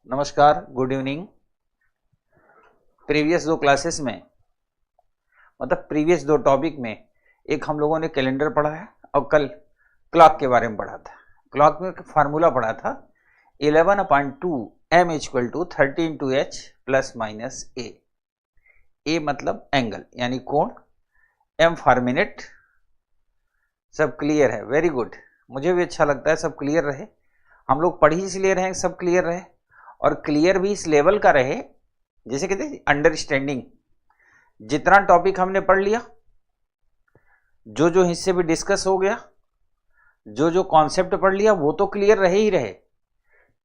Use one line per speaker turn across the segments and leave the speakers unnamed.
नमस्कार, good evening. Previous दो classes में मतलब प्रीवियस दो टॉपिक में एक हम लोगों ने कैलेंडर पढ़ा है और कल क्लॉक के बारे में पढ़ा था। क्लॉक में एक फार्मूला पढ़ा था 11/2 m = 30 × h plus minus a। a मतलब एंगल यानी कोण, m फॉर मिनट। सब क्लियर है? वेरी गुड, मुझे भी अच्छा लगता है सब क्लियर रहे। हम लोग पढ़ ही इसलिए रहे सब क्लियर रहे, और क्लियर भी इस लेवल का रहे जैसे कहते हैं अंडरस्टैंडिंग। जितना टॉपिक हमने पढ़ लिया, जो जो हिस्से भी डिस्कस हो गया, जो जो कॉन्सेप्ट पढ़ लिया, वो तो क्लियर रहे ही रहे।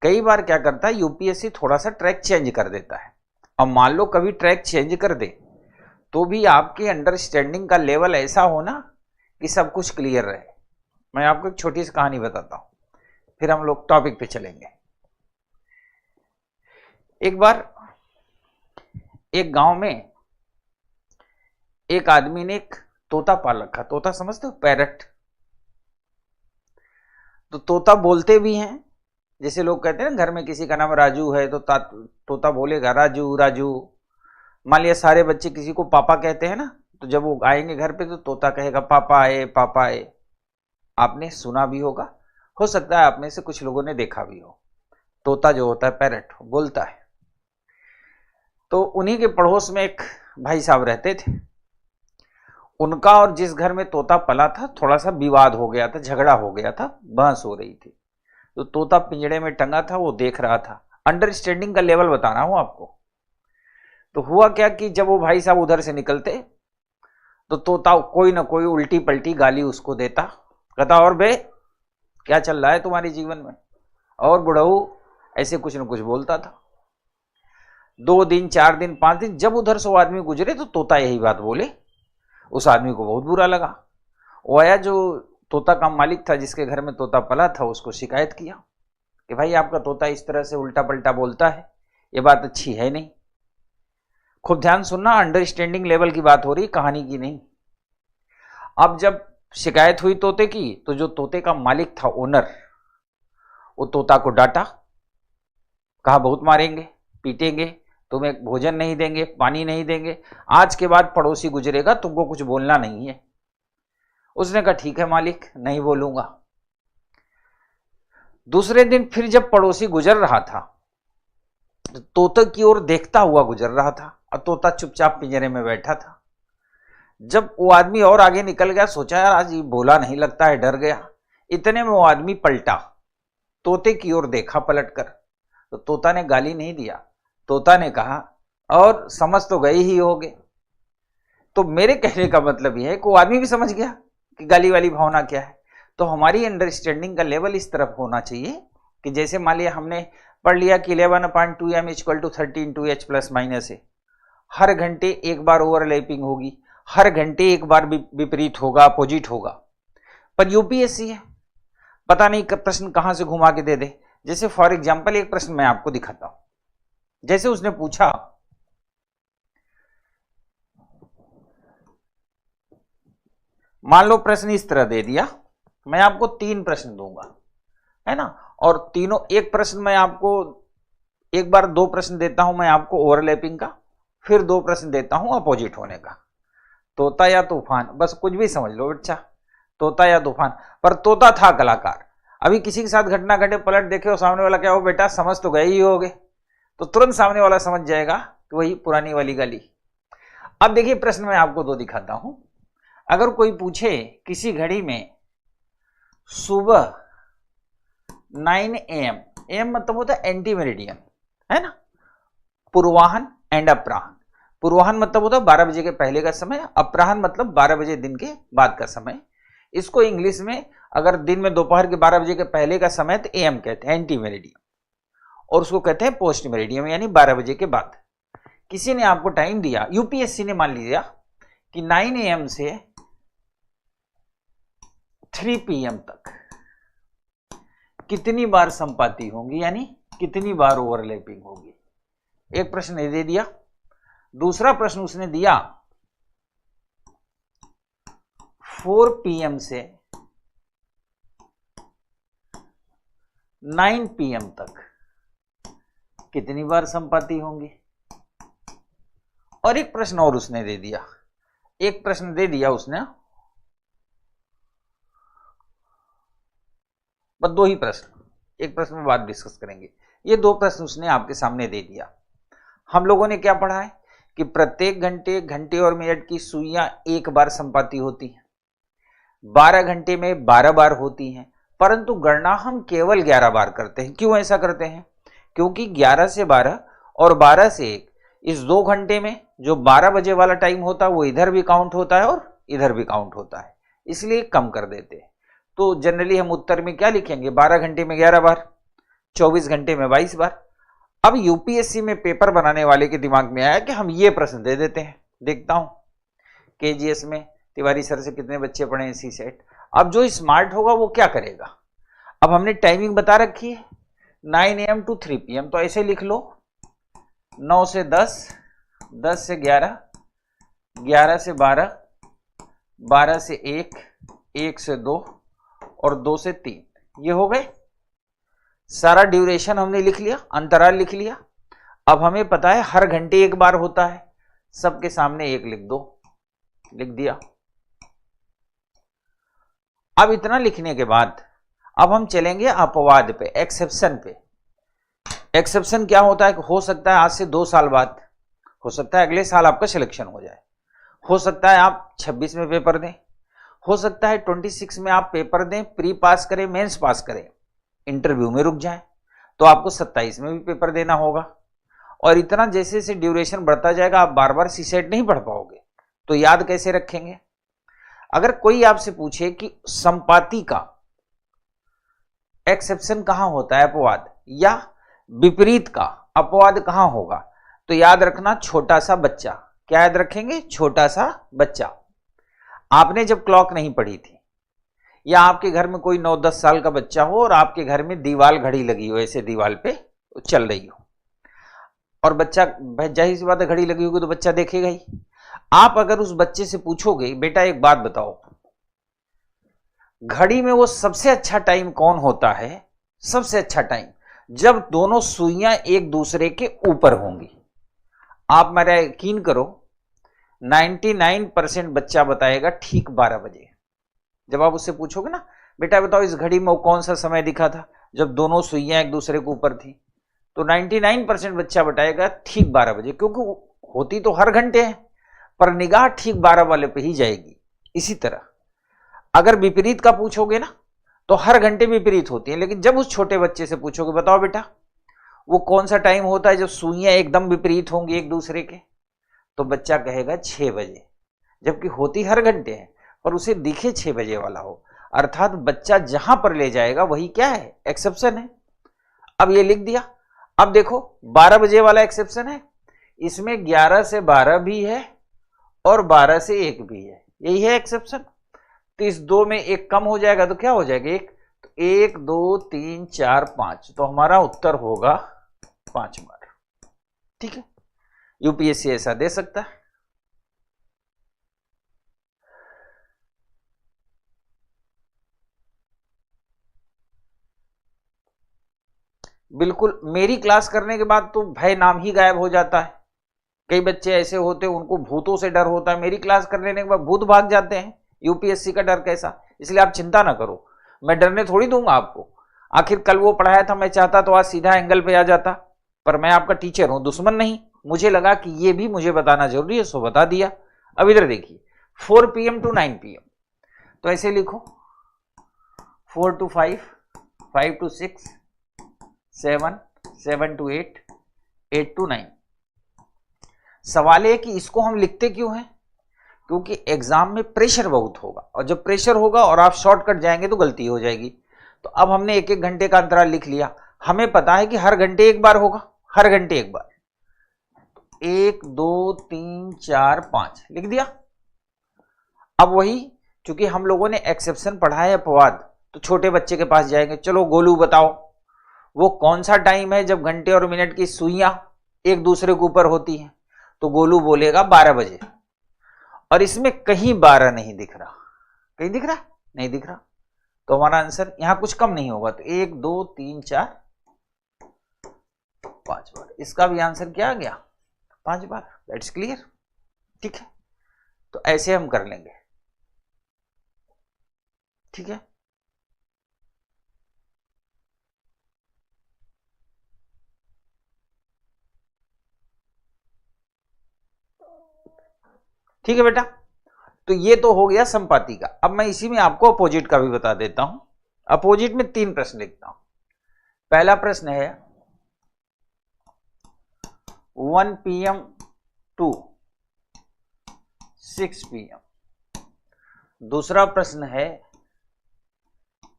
कई बार क्या करता है यूपीएससी, थोड़ा सा ट्रैक चेंज कर देता है। अब मान लो कभी ट्रैक चेंज कर दे तो भी आपके अंडरस्टैंडिंग का लेवल ऐसा हो ना कि सब कुछ क्लियर रहे। मैं आपको एक छोटी सी कहानी बताता हूं, फिर हम लोग टॉपिक पे चलेंगे। एक बार एक गांव में एक आदमी ने एक तोता पाल रखा। तोता समझते हो? पैरट। तो तोता बोलते भी हैं, जैसे लोग कहते हैं ना घर में किसी का नाम राजू है तो तोता बोलेगा राजू राजू। मान लिया सारे बच्चे किसी को पापा कहते हैं ना, तो जब वो आएंगे घर पे तो तोता कहेगा पापा आए पापा आए। आपने सुना भी होगा, हो सकता है आप में से कुछ लोगों ने देखा भी हो। तोता जो होता है पैरट बोलता है। तो उन्हीं के पड़ोस में एक भाई साहब रहते थे। उनका और जिस घर में तोता पला था थोड़ा सा विवाद हो गया था, झगड़ा हो गया था, बहस हो रही थी। तो तोता पिंजड़े में टंगा था, वो देख रहा था। अंडरस्टैंडिंग का लेवल बता रहा हूं आपको। तो हुआ क्या कि जब वो भाई साहब उधर से निकलते तो तोता कोई ना कोई उल्टी पलटी गाली उसको देता, कहता और बे क्या चल रहा है तुम्हारे जीवन में, और बुढ़ऊ, ऐसे कुछ ना कुछ बोलता था। 2 दिन 4 दिन 5 दिन जब उधर से वो आदमी गुजरे तो तोता यही बात बोले। उस आदमी को बहुत बुरा लगा। वो आया, जो तोता का मालिक था जिसके घर में तोता पला था, उसको शिकायत किया कि भाई आपका तोता इस तरह से उल्टा पलटा बोलता है, ये बात अच्छी है नहीं। खूब ध्यान सुनना, अंडरस्टैंडिंग लेवल की बात हो रही, कहानी की नहीं। अब जब शिकायत हुई तोते की, तो जो तोते का मालिक था, ओनर, वो तोता को डांटा, कहा बहुत मारेंगे पीटेंगे, तुम्हें भोजन नहीं देंगे, पानी नहीं देंगे, आज के बाद पड़ोसी गुजरेगा तुमको कुछ बोलना नहीं है। उसने कहा ठीक है मालिक, नहीं बोलूंगा। दूसरे दिन फिर जब पड़ोसी गुजर रहा था तो तोते की ओर देखता हुआ गुजर रहा था, और तोता चुपचाप पिंजरे में बैठा था। जब वो आदमी और आगे निकल गया, सोचा यार आज ये बोला नहीं, लगता है डर गया। इतने में वो आदमी पलटा, तोते की ओर देखा पलटकर, तो तोता ने गाली नहीं दिया। तोता ने कहा और समझ तो गए ही होगे। तो मेरे कहने का मतलब यह है कि वो आदमी भी समझ गया कि गाली वाली भावना क्या है। तो हमारी अंडरस्टैंडिंग का लेवल इस तरफ होना चाहिए कि जैसे मान लिया हमने पढ़ लिया कि 11/2 m = 13 × h plus minus a। हर घंटे एक बार ओवरलैपिंग होगी, हर घंटे एक बार विपरीत होगा, अपोजिट होगा। पर यूपीएससी है, पता नहीं कब प्रश्न कहां से घुमा के दे दे। जैसे फॉर एग्जाम्पल एक प्रश्न मैं आपको दिखाता हूं। जैसे उसने पूछा, मान लो प्रश्न इस तरह दे दिया, मैं आपको 3 प्रश्न दूंगा, है ना, और तीनों, एक प्रश्न मैं आपको एक बार 2 प्रश्न देता हूं मैं आपको ओवरलैपिंग का, फिर 2 प्रश्न देता हूं अपोजिट होने का। तोता या तूफान, बस कुछ भी समझ लो बच्चा, तोता या तूफान। पर तोता था कलाकार। अभी किसी के साथ घटना घटे, पलट देखे और सामने वाला क्या हो, बेटा समझ तो गए ही होगे, तो तुरंत सामने वाला समझ जाएगा कि वही पुरानी वाली गाली। अब देखिए प्रश्न मैं आपको 2 दिखाता हूं। अगर कोई पूछे किसी घड़ी में सुबह 9 AM, एम मतलब होता है एंटी मेरिडियन, है ना, पूर्वाहन एंड अपराहन। पूर्वाहन मतलब होता है 12 बजे के पहले का समय, अपराहन मतलब 12 बजे दिन के बाद का समय। इसको इंग्लिश में अगर दिन में दोपहर के 12 बजे के पहले का समय तो एम कहते हैं, एंटी मेरिडियन, और उसको कहते हैं पोस्ट मेरिडियम यानी 12 बजे के बाद। किसी ने आपको टाइम दिया, यूपीएससी ने मान लिया कि 9 AM से 3 PM तक कितनी बार संपाति होंगी, यानी कितनी बार ओवरलैपिंग होगी। एक प्रश्न दे दिया। दूसरा प्रश्न उसने दिया 4 PM से 9 PM तक कितनी बार संपाति होंगी। और एक प्रश्न और उसने दे दिया, एक प्रश्न दे दिया उसने, बस 2 ही प्रश्न, एक प्रश्न में बात डिस्कस करेंगे। ये 2 प्रश्न उसने आपके सामने दे दिया। हम लोगों ने क्या पढ़ा है कि प्रत्येक घंटे, घंटे और मिनट की सुइयां 1 बार संपाति होती हैं, 12 घंटे में 12 बार होती हैं, परंतु गणना हम केवल 11 बार करते हैं। क्यों ऐसा करते हैं? क्योंकि 11 से 12 और 12 से 1, इस 2 घंटे में जो 12 बजे वाला टाइम होता है वो इधर भी काउंट होता है और इधर भी काउंट होता है, इसलिए कम कर देते हैं। तो जनरली हम उत्तर में क्या लिखेंगे? 12 घंटे में 11 बार, 24 घंटे में 22 बार। अब यूपीएससी में पेपर बनाने वाले के दिमाग में आया कि हम ये प्रश्न दे देते हैं। देखता हूं केजीएस में तिवारी सर से कितने बच्चे पढ़े हैं सी सेट। अब जो स्मार्ट होगा वो क्या करेगा? अब हमने टाइमिंग बता रखी है 9 AM to 3 PM, तो ऐसे लिख लो 9 से 10, 10 से 11, 11 से 12, 12 से 1, 1 से 2 और 2 से 3। ये हो गए, सारा ड्यूरेशन हमने लिख लिया, अंतराल लिख लिया। अब हमें पता है हर घंटे 1 बार होता है, सबके सामने 1 लिख दो, लिख दिया। अब इतना लिखने के बाद अब हम चलेंगे अपवाद पे, एक्सेप्शन पे। एक्सेप्शन क्या होता है? हो सकता है आज से 2 साल बाद, हो सकता है अगले साल आपका सिलेक्शन हो जाए, हो सकता है आप 26 में पेपर दें, हो सकता है 26 में आप पेपर दें, प्री पास करें, मेंस पास करें, इंटरव्यू में रुक जाए, तो आपको 27 में भी पेपर देना होगा। और इतना जैसे जैसे ड्यूरेशन बढ़ता जाएगा आप बार बार सीसेट नहीं पढ़ पाओगे, तो याद कैसे रखेंगे? अगर कोई आपसे पूछे कि संपाति का एक्सेप्शन कहां होता है, अपवाद, या विपरीत का अपवाद कहां होगा, तो याद रखना छोटा सा बच्चा। क्या याद रखेंगे? छोटा सा बच्चा। आपने जब क्लॉक नहीं पढ़ी थी, या आपके घर में कोई 9-10 साल का बच्चा हो और आपके घर में दीवाल घड़ी लगी हो, ऐसे दीवाल पे चल रही हो, और बच्चा, जाहिर सी बात है घड़ी लगी होगी तो बच्चा देखेगा ही। आप अगर उस बच्चे से पूछोगे बेटा एक बात बताओ, घड़ी में वो सबसे अच्छा टाइम कौन होता है? सबसे अच्छा टाइम जब दोनों सुइयां एक दूसरे के ऊपर होंगी। आप मेरा यकीन करो 99% बच्चा बताएगा ठीक 12 बजे। जब आप उससे पूछोगे ना बेटा बताओ इस घड़ी में वो कौन सा समय दिखा था जब दोनों सुइयां एक दूसरे के ऊपर थी, तो 99% बच्चा बताएगा ठीक 12 बजे, क्योंकि होती तो हर घंटे है पर निगाह ठीक 12 वाले पे ही जाएगी। इसी तरह अगर विपरीत का पूछोगे ना तो हर घंटे विपरीत होती है, लेकिन जब उस छोटे बच्चे से पूछोगे बताओ बेटा वो कौन सा टाइम होता है जब सुइयां एकदम विपरीत होंगी एक दूसरे के, तो बच्चा कहेगा 6 बजे, जबकि होती हर घंटे है पर उसे दिखे 6 बजे वाला हो। अर्थात बच्चा जहां पर ले जाएगा वही क्या है? एक्सेप्शन है। अब ये लिख दिया। अब देखो 12 बजे वाला एक्सेप्शन है, इसमें 11 से 12 भी है और 12 से 1 भी है, यही है एक्सेप्शन। तो इस 2 में 1 कम हो जाएगा तो क्या हो जाएगा? 1, तो 1 2 3 4 5, तो हमारा उत्तर होगा 5 बार। ठीक है, यूपीएससी ऐसा दे सकता है। बिल्कुल, मेरी क्लास करने के बाद तो भय नाम ही गायब हो जाता है। कई बच्चे ऐसे होते हैं उनको भूतों से डर होता है, मेरी क्लास कर लेने के बाद भूत भाग जाते हैं। यूपीएससी का डर कैसा? इसलिए आप चिंता ना करो, मैं डरने थोड़ी दूंगा आपको। आखिर कल वो पढ़ाया था, मैं चाहता तो आज सीधा एंगल पे आ जाता, पर मैं आपका टीचर हूं, दुश्मन नहीं। मुझे लगा कि ये भी मुझे बताना जरूरी है, सो बता दिया। अब इधर देखिए 4 PM to 9 PM, तो ऐसे लिखो 4 to 5, 5 to 6, 7, 7 to 8, 8 to 9। सवाल है कि इसको हम लिखते क्यों हैं? क्योंकि एग्जाम में प्रेशर बहुत होगा, और जब प्रेशर होगा और आप शॉर्टकट जाएंगे तो गलती हो जाएगी। तो अब हमने 1-1 घंटे का अंतराल लिख लिया। हमें पता है कि हर घंटे 1 बार होगा, हर घंटे 1 बार। 1 2 3 4 5 लिख दिया। अब वही, चूंकि हम लोगों ने एक्सेप्शन पढ़ा है अपवाद, तो छोटे बच्चे के पास जाएंगे, चलो गोलू बताओ वो कौन सा टाइम है जब घंटे और मिनट की सुइयां एक दूसरे के ऊपर होती हैं, तो गोलू बोलेगा 12 बजे। और इसमें कहीं 12 नहीं दिख रहा, कहीं दिख रहा? नहीं दिख रहा, तो हमारा आंसर यहां कुछ कम नहीं होगा। तो 1 2 3 4 5 बार। इसका भी आंसर क्या आ गया? 5 बार। That's clear. ठीक है, तो ऐसे हम कर लेंगे। ठीक है, ठीक है बेटा। तो ये तो हो गया संपाति का। अब मैं इसी में आपको अपोजिट का भी बता देता हूं। अपोजिट में 3 प्रश्न लिखता हूं। पहला प्रश्न है 1 PM टू 6 PM। दूसरा प्रश्न है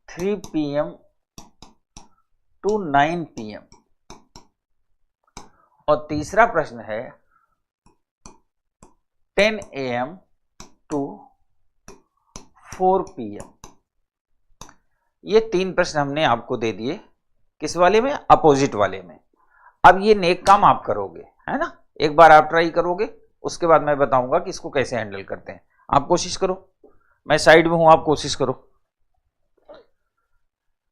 3 PM टू 9 PM। और तीसरा प्रश्न है 10 AM टू 4 PM। ये 3 प्रश्न हमने आपको दे दिए। किस वाले में? अपोजिट वाले में। अब ये नेक काम आप करोगे, है ना। एक बार आप ट्राई करोगे, उसके बाद मैं बताऊंगा कि इसको कैसे हैंडल करते हैं। आप कोशिश करो, मैं साइड में हूं, आप कोशिश करो,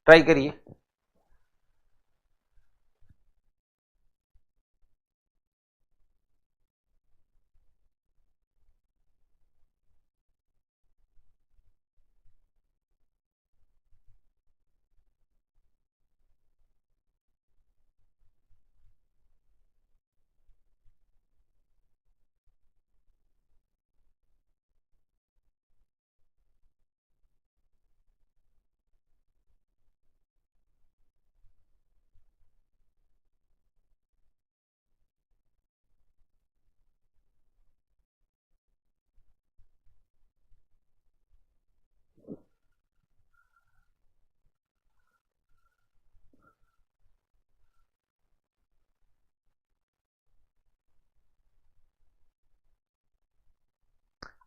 ट्राई करिए।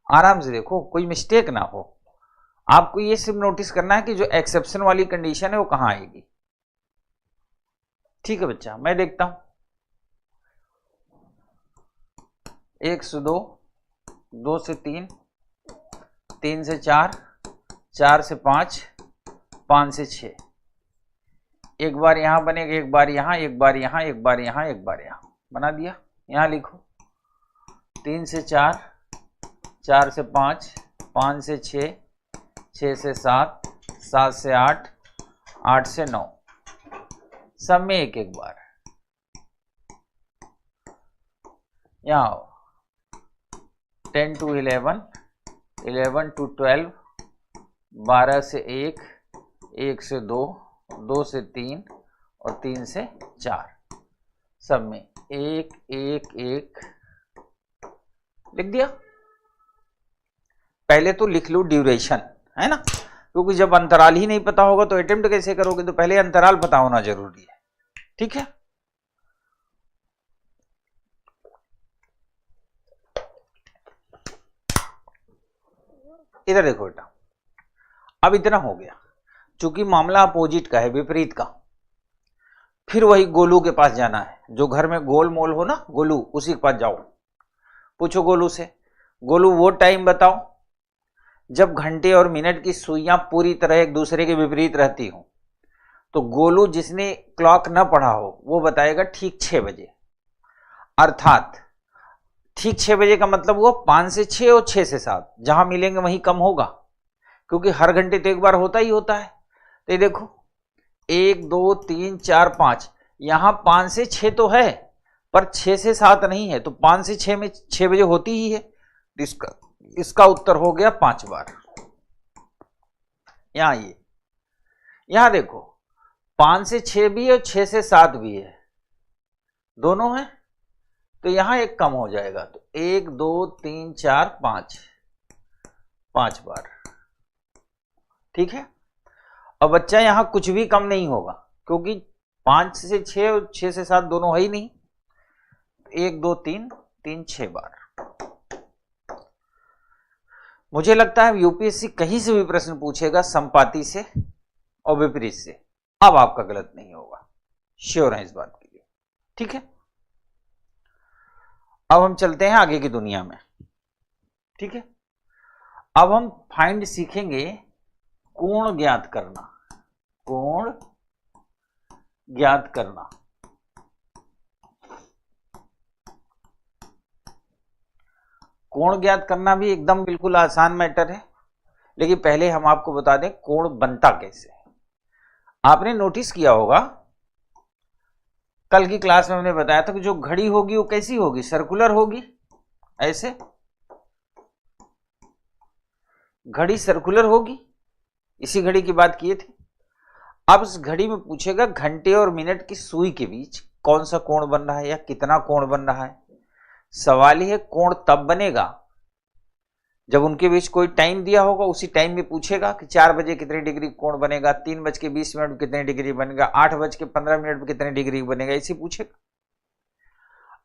आराम से देखो, कोई मिस्टेक ना हो। आपको ये सिर्फ नोटिस करना है कि जो एक्सेप्शन वाली कंडीशन है वो कहां आएगी। ठीक है बच्चा, मैं देखता हूं। 1 से 2, 2 से 3, 3 से 4, 4 से 5, 5 से 6। एक बार यहां बनेगा, एक बार यहां, एक बार यहां, एक बार यहां, एक बार यहां। बना दिया। यहां लिखो 3 से 4, 4 से 5, 5 से 6, 6 से 7, 7 से 8, 8 से 9। सब में एक एक बार। यहां 10 to 11, 11 to 12, 12 से 1, 1 से 2, 2 से 3 और 3 से 4। सब में एक एक एक लिख दिया। पहले तो लिख लो ड्यूरेशन, है ना, क्योंकि जब अंतराल ही नहीं पता होगा तो अटेम्प्ट कैसे करोगे। तो पहले अंतराल पता होना जरूरी है। ठीक है, इधर देखो बेटा। अब इतना हो गया। चूंकि मामला अपोजिट का है, विपरीत का, फिर वही गोलू के पास जाना है। जो घर में गोल मोल हो ना, गोलू, उसी के पास जाओ। पूछो गोलू से, गोलू वो टाइम बताओ जब घंटे और मिनट की सुइयां पूरी तरह एक दूसरे के विपरीत रहती हो। तो गोलू जिसने क्लॉक न पढ़ा हो वो बताएगा ठीक 6 बजे। अर्थात ठीक 6 बजे का मतलब हुआ 5 से 6 और 6 से 7। जहां मिलेंगे वहीं कम होगा, क्योंकि हर घंटे तो एक बार होता ही होता है। तो ये देखो 1 2 3 4 5, यहां 5 से 6 तो है, पर 6 से 7 नहीं है। तो 5 से 6 में 6 बजे होती ही है। तो इसका उत्तर हो गया 5 बार। यहां यहां देखो 5 से 6 भी है और 6 से 7 भी है, दोनों है। तो यहां एक कम हो जाएगा। तो 1 2 3 4 5, 5 बार। ठीक है। अब बच्चा यहां कुछ भी कम नहीं होगा, क्योंकि 5 से 6 और 6 से 7 दोनों है ही नहीं। 1 2 3 3 6 बार। मुझे लगता है यूपीएससी कहीं से भी प्रश्न पूछेगा संपाति से और विपरीत से, अब आपका गलत नहीं होगा, श्योर है इस बात के लिए। ठीक है, अब हम चलते हैं आगे की दुनिया में। ठीक है, अब हम फाइंड सीखेंगे कोण ज्ञात करना। कोण ज्ञात करना। कोण ज्ञात करना भी एकदम बिल्कुल आसान मैटर है, लेकिन पहले हम आपको बता दें कोण बनता कैसे है। आपने नोटिस किया होगा कल की क्लास में हमने बताया था कि जो घड़ी होगी वो कैसी होगी, सर्कुलर होगी, ऐसे घड़ी सर्कुलर होगी, इसी घड़ी की बात किए थे। अब इस घड़ी में पूछेगा घंटे और मिनट की सुई के बीच कौन सा कोण बन रहा है या कितना कोण बन रहा है। सवाल यह है कोण तब बनेगा जब उनके बीच कोई टाइम दिया होगा, उसी टाइम में पूछेगा कि 4 बजे कितने डिग्री कोण बनेगा, 3:20 में कितने डिग्री बनेगा, 8:15 में कितने डिग्री बनेगा, इसी पूछेगा।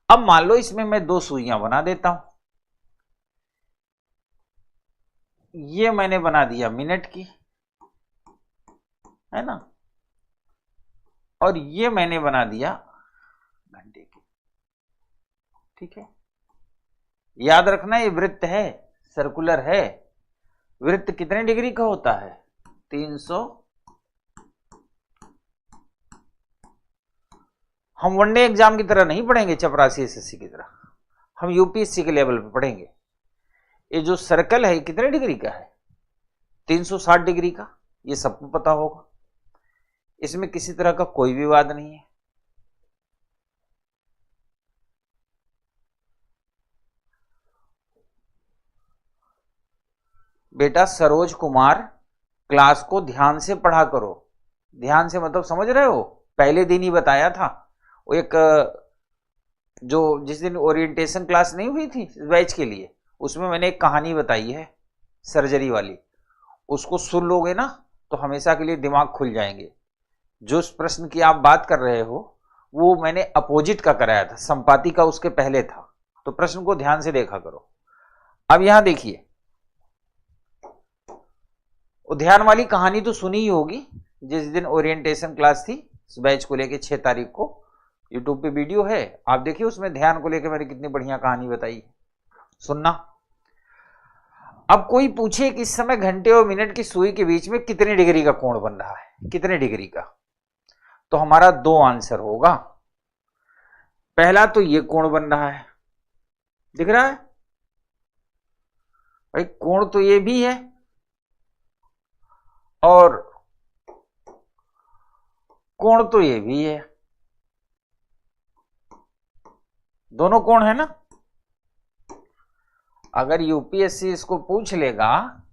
अब मान लो इसमें मैं 2 सुइयां बना देता हूं, ये मैंने बना दिया मिनट की, है ना, और ये मैंने बना दिया घंटे की। ठीक है, याद रखना ये वृत्त है, सर्कुलर है। वृत्त कितने डिग्री का होता है, 300। हम वनडे एग्जाम की तरह नहीं पढ़ेंगे, चपरासी एसएससी की तरह, हम यूपीएससी के लेवल पे पढ़ेंगे। ये जो सर्कल है कितने डिग्री का है, 360 डिग्री का, ये सबको पता होगा, इसमें किसी तरह का कोई विवाद नहीं है। बेटा सरोज कुमार क्लास को ध्यान से पढ़ा करो। ध्यान से मतलब समझ रहे हो, पहले दिन ही बताया था, वो एक जो जिस दिन ओरिएंटेशन क्लास नहीं हुई थी बैच के लिए, उसमें मैंने एक कहानी बताई है सर्जरी वाली, उसको सुन लोगे ना तो हमेशा के लिए दिमाग खुल जाएंगे। जो प्रश्न की आप बात कर रहे हो वो मैंने अपोजिट का कराया था, संपाति का उसके पहले था, तो प्रश्न को ध्यान से देखा करो। अब यहां देखिए, उद्यान वाली कहानी तो सुनी ही होगी, जिस दिन ओरिएंटेशन क्लास थी इस बैच को लेके 6 तारीख को, यूट्यूब पे वीडियो है, आप देखिए उसमें ध्यान को लेकर मैंने कितनी बढ़िया कहानी बताई, सुनना। अब कोई पूछे कि इस समय घंटे और मिनट की सुई के बीच में कितने डिग्री का कोण बन रहा है, कितने डिग्री का, तो हमारा 2 आंसर होगा। पहला तो ये कोण बन रहा है, दिख रहा है भाई, कोण तो ये भी है, और कोण तो ये भी है, दोनों कोण है ना। अगर यूपीएससी इसको पूछ लेगा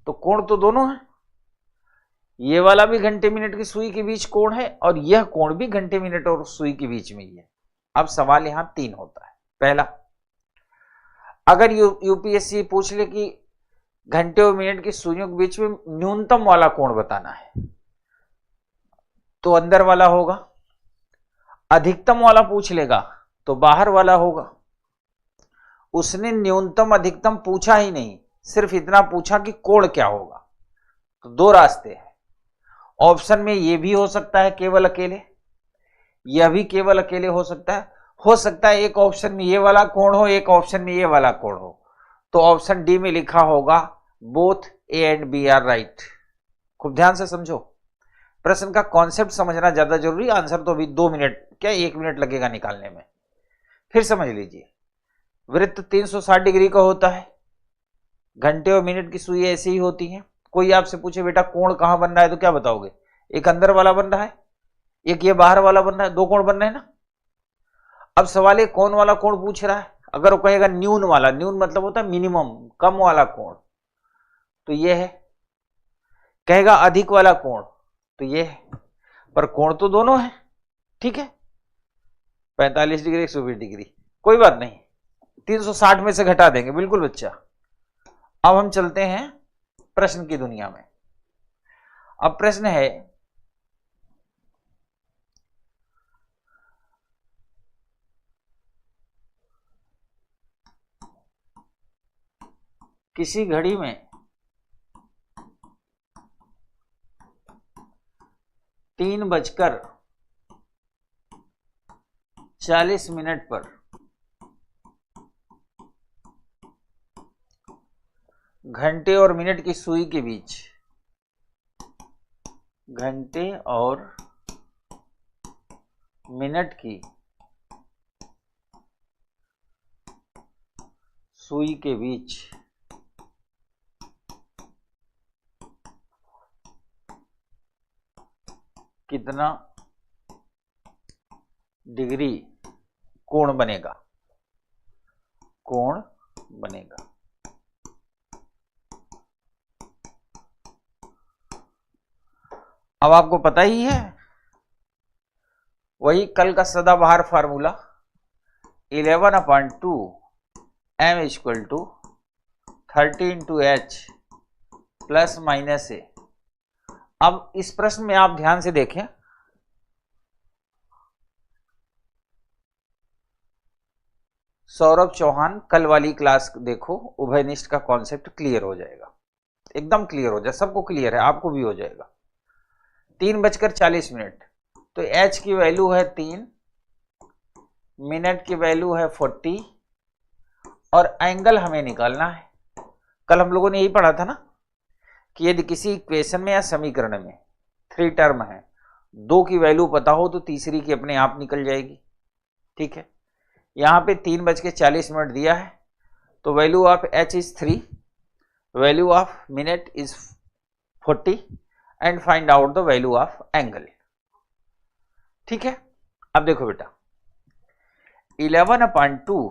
तो कोण तो दोनों है, ये वाला भी घंटे मिनट की सुई के बीच कोण है और यह कोण भी घंटे मिनट और सुई के बीच में ही है। अब सवाल यहां 3 होता है। पहला, अगर यूपीएससी पूछ ले कि घंटे और मिनट की सुइयों के बीच में न्यूनतम वाला कोण बताना है, तो अंदर वाला होगा, अधिकतम वाला पूछ लेगा तो बाहर वाला होगा। उसने न्यूनतम अधिकतम पूछा ही नहीं, सिर्फ इतना पूछा कि कोण क्या होगा। तो 2 रास्ते हैं, ऑप्शन में ये भी हो सकता है केवल अकेले, यह भी केवल अकेले हो सकता है एक ऑप्शन में ये वाला कोण हो, एक ऑप्शन में ये वाला कोण हो। तो ऑप्शन डी में लिखा होगा both A and B are right. खूब ध्यान से समझो, प्रश्न का कॉन्सेप्ट समझना ज्यादा जरूरी, आंसर तो अभी 2 मिनट क्या 1 मिनट लगेगा निकालने में। फिर समझ लीजिए, वृत्त 360 डिग्री का होता है, घंटे और मिनट की सुई ऐसी ही होती है। कोई आपसे पूछे बेटा कोण कहां बन रहा है, तो क्या बताओगे, एक अंदर वाला बन रहा है, एक ये बाहर वाला बन रहा है, 2 कोण बन रहे हैं ना। अब सवाल है कौन वाला कोण पूछ रहा है। अगर वो कहेगा न्यून वाला, न्यून मतलब होता है मिनिमम, कम वाला कोण, तो ये है। कहेगा अधिक वाला कोण, तो ये है, पर कोण तो दोनों है। ठीक है, 45 डिग्री 120 डिग्री, कोई बात नहीं, 360 में से घटा देंगे, बिल्कुल बच्चा। अब हम चलते हैं प्रश्न की दुनिया में। अब प्रश्न है, किसी घड़ी में 3:40 पर घंटे और मिनट की सुई के बीच, घंटे और मिनट की सुई के बीच कितना डिग्री कोण बनेगा, कोण बनेगा। अब आपको पता ही है वही कल का सदाबहार formula 11/2 m equal to 30 into h plus minus A. अब इस प्रश्न में आप ध्यान से देखें, सौरभ चौहान कल वाली क्लास देखो, उभयनिष्ठ का कॉन्सेप्ट क्लियर हो जाएगा, एकदम क्लियर हो जाए, सबको क्लियर है, आपको भी हो जाएगा। 3:40 तो h की वैल्यू है 3, मिनट की वैल्यू है 40 और एंगल हमें निकालना है। कल हम लोगों ने यही पढ़ा था ना कि यदि किसी इक्वेशन में या समीकरण में 3 टर्म है, 2 की वैल्यू पता हो तो तीसरी की अपने आप निकल जाएगी। ठीक है, यहां पे 3:40 दिया है तो value of h is 3, value of minute is 40 and find out the value of angle. ठीक है, अब देखो बेटा 11/2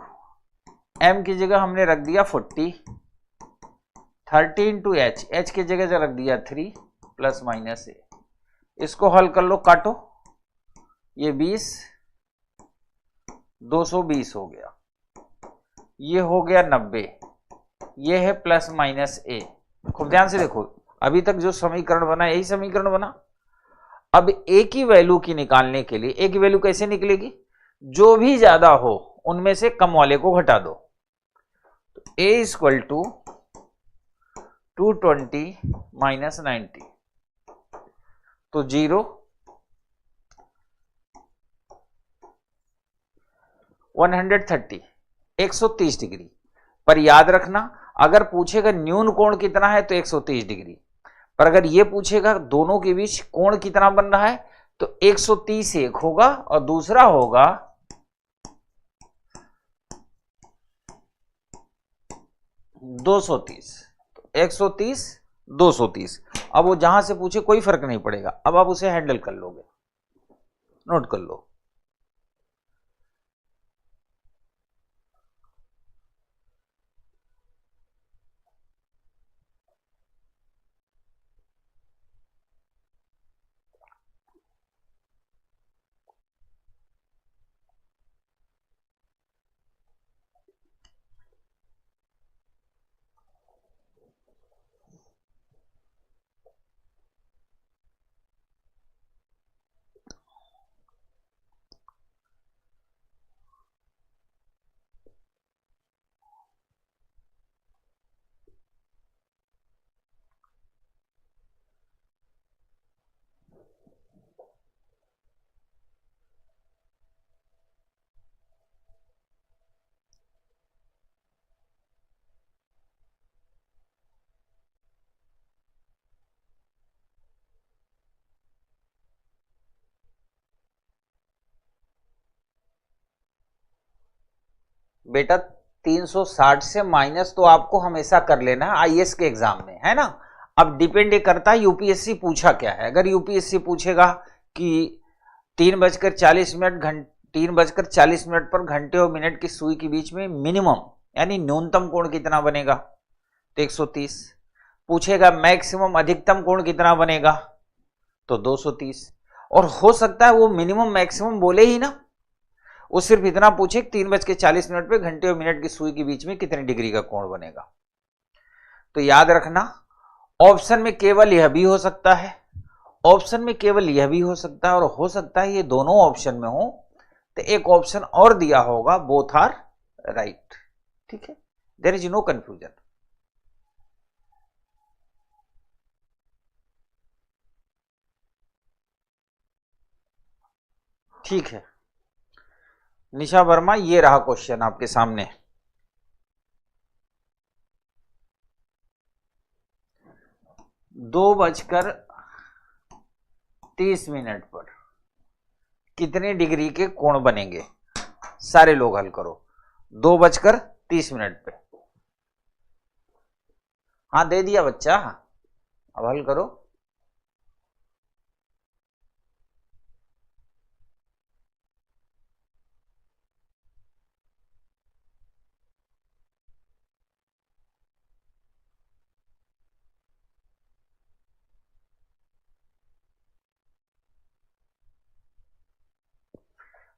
m की जगह हमने रख दिया 40, 30 into h, h की जगह रख दिया 3 प्लस माइनस ए। इसको हल कर लो, काटो, ये 20 220 हो गया, ये हो गया 90, ये है प्लस माइनस ए। खूब ध्यान से देखो, अभी तक जो समीकरण बना यही समीकरण बना। अब ए की वैल्यू की निकालने के लिए, ए की वैल्यू कैसे निकलेगी, जो भी ज्यादा हो उनमें से कम वाले को घटा दो। तो ए इक्वल टू 220 माइनस 90 तो 0, 130 130 डिग्री। पर याद रखना, अगर पूछेगा न्यून कोण कितना है तो 130 डिग्री, पर अगर ये पूछेगा दोनों के बीच कोण कितना बन रहा है तो 130 एक होगा और दूसरा होगा 230। 130 230। अब वो जहां से पूछे कोई फर्क नहीं पड़ेगा, अब आप उसे हैंडल कर लोगे, नोट कर लो। बेटा 360 से माइनस तो आपको हमेशा कर लेना है आईएएस के एग्जाम में, है ना। अब डिपेंड ये करता है यूपीएससी पूछा क्या है। अगर यूपीएससी पूछेगा कि 3:40 पर घंटे और मिनट की सुई के बीच में मिनिमम यानी न्यूनतम कोण कितना बनेगा तो 130, पूछेगा मैक्सिमम अधिकतम कोण कितना बनेगा तो 230, और हो सकता है वो मिनिमम मैक्सिमम बोले ही ना, वो सिर्फ इतना पूछे 3:40 पे घंटे और मिनट की सुई के बीच में कितने डिग्री का कोण बनेगा। तो याद रखना, ऑप्शन में केवल यह भी हो सकता है, ऑप्शन में केवल यह भी हो सकता है, और हो सकता है ये दोनों ऑप्शन में हो तो एक ऑप्शन और दिया होगा, बोथ आर राइट। ठीक है, देयर इज नो कंफ्यूजन। ठीक है निशा वर्मा, ये रहा क्वेश्चन आपके सामने। दो 2:30 पर कितने डिग्री के कोण बनेंगे, सारे लोग हल करो। 2:30 पे हाँ दे दिया बच्चा, अब हल करो।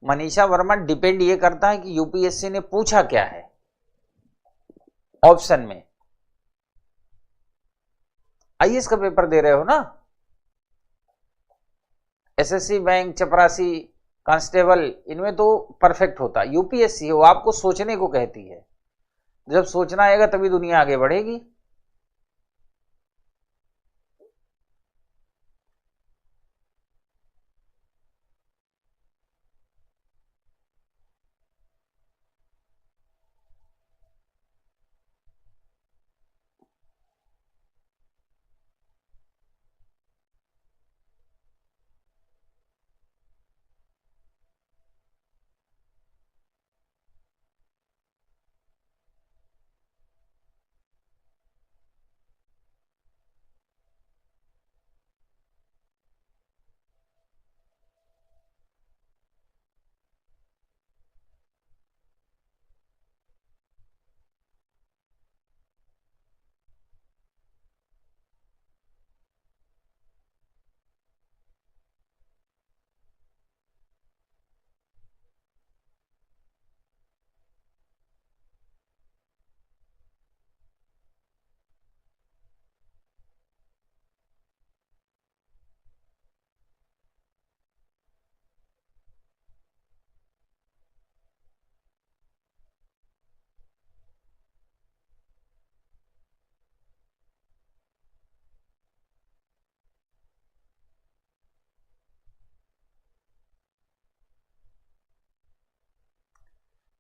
मनीषा वर्मा, डिपेंड ये करता है कि यूपीएससी ने पूछा क्या है ऑप्शन में। आईएएस का पेपर दे रहे हो ना, एसएससी, बैंक, चपरासी, कांस्टेबल, इनमें तो परफेक्ट होता। यूपीएससी है वो आपको सोचने को कहती है, जब सोचना आएगा तभी दुनिया आगे बढ़ेगी।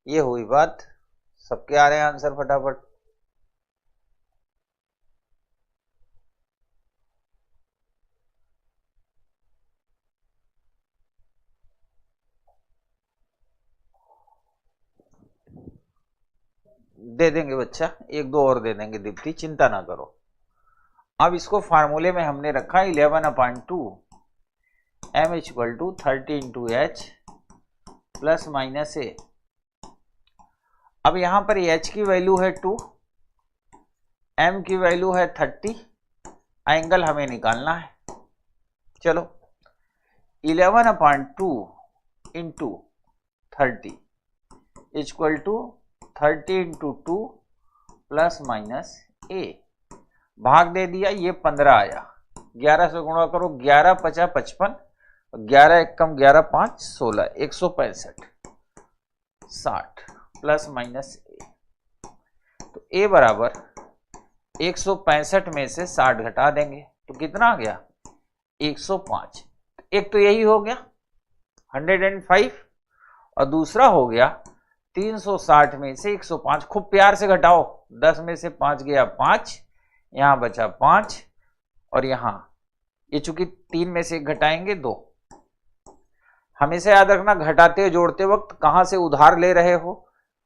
ये हुई बात, सबके आ रहे हैं आंसर फटाफट। दे देंगे बच्चा, एक दो और दे देंगे दीप्ति, चिंता ना करो। अब इसको फार्मूले में हमने रखा 11/2 m equal to 30 into H plus minus A. अब यहां पर h की वैल्यू है 2, m की वैल्यू है 30, एंगल हमें निकालना है। चलो 11/2 into 30 equal to 30 into 2 plus minus A, भाग दे दिया, ये 15 आया। 11 से गुणा करो, 11 50 55, 11 एक कम 11 5 16, 165 60 प्लस माइनस ए। तो ए बराबर 165 में से 60 घटा देंगे तो कितना आ गया 105। एक तो यही हो गया 105 और दूसरा हो गया 360 में से 105। खूब प्यार से घटाओ, 10 में से 5 गया 5, यहां बचा 5 और यहां ये चूंकि 3 में से 1 घटाएंगे 2। हमेशा याद रखना घटाते जोड़ते वक्त कहां से उधार ले रहे हो,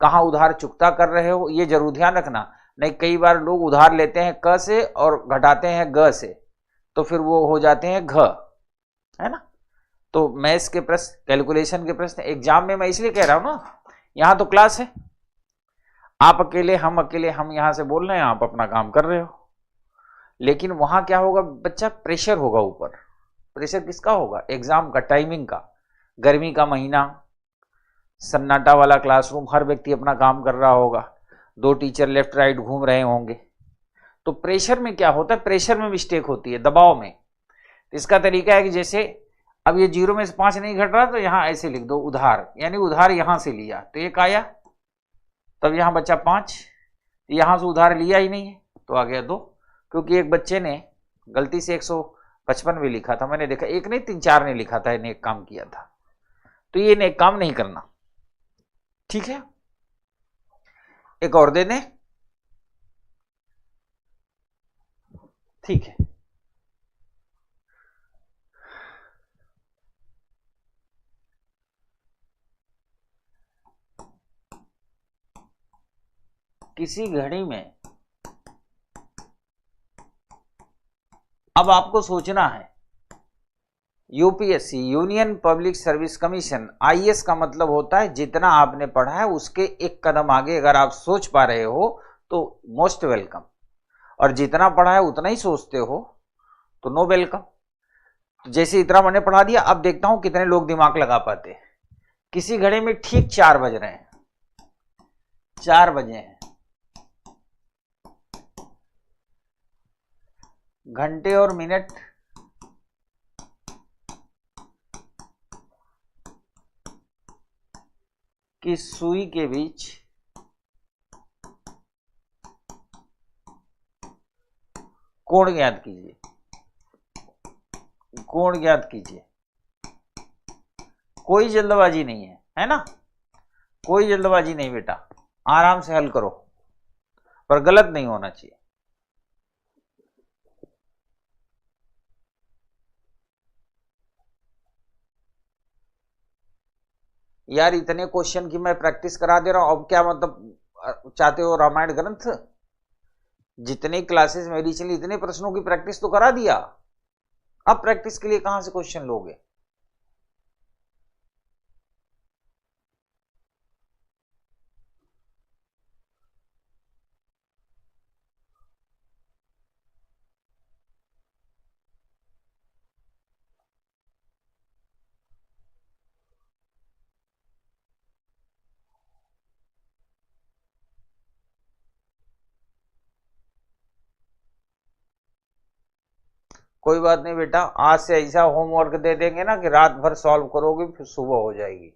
कहां उधार चुकता कर रहे हो, ये जरूर ध्यान रखना। नहीं कई बार लोग उधार लेते हैं क से और घटाते हैं ग से, तो फिर वो हो जाते हैं घ, है ना। तो मैथ्स के प्रश्न, कैलकुलेशन के प्रश्न एग्जाम में मैं इसलिए कह रहा हूं ना, यहां तो क्लास है, आप अकेले हम यहां से बोल रहे हैं, आप अपना काम कर रहे हो, लेकिन वहां क्या होगा बच्चा, प्रेशर होगा ऊपर। प्रेशर किसका होगा, एग्जाम का, टाइमिंग का। गर्मी का महीना, सन्नाटा वाला क्लासरूम, हर व्यक्ति अपना काम कर रहा होगा, 2 टीचर लेफ्ट राइट घूम रहे होंगे। तो प्रेशर में क्या होता है, प्रेशर में मिस्टेक होती है, दबाव में। तो इसका तरीका है कि जैसे अब ये 0 में से 5 नहीं घट रहा, तो यहां ऐसे लिख दो उधार, यानी उधार यहां से लिया तो 1 आया, तब यहां बचा 5, यहां से उधार लिया ही नहीं है तो आ गया 2। क्योंकि एक बच्चे ने गलती से 155 भी लिखा था, मैंने देखा, एक नहीं 3-4 ने लिखा था, इन्हें एक काम किया था। तो ये नेक काम नहीं करना, ठीक है। एक और दे दें, ठीक है। किसी घड़ी में अब आपको सोचना है, UPSC union public service commission, IAS का मतलब होता है जितना आपने पढ़ा है उसके एक कदम आगे अगर आप सोच पा रहे हो तो मोस्ट वेलकम, और जितना पढ़ा है उतना ही सोचते हो तो नो वेलकम। तो जैसे इतना मैंने पढ़ा दिया, अब देखता हूं कितने लोग दिमाग लगा पाते हैं। किसी घड़ी में ठीक 4 बज रहे हैं, 4 बजे हैं, घंटे और मिनट की सुई के बीच कोण ज्ञात कीजिए, कोण ज्ञात कीजिए। कोई जल्दबाजी नहीं है ना, कोई जल्दबाजी नहीं बेटा, आराम से हल करो, पर गलत नहीं होना चाहिए। यार इतने क्वेश्चन की मैं प्रैक्टिस करा दे रहा हूं, अब क्या मतलब चाहते हो रामायण ग्रंथ? जितनी क्लासेस मेरी चली इतने प्रश्नों की प्रैक्टिस तो करा दिया, अब प्रैक्टिस के लिए कहां से क्वेश्चन लोगे? कोई बात नहीं बेटा, आज से ऐसा होमवर्क दे देंगे ना कि रात भर सॉल्व करोगे फिर सुबह हो जाएगी।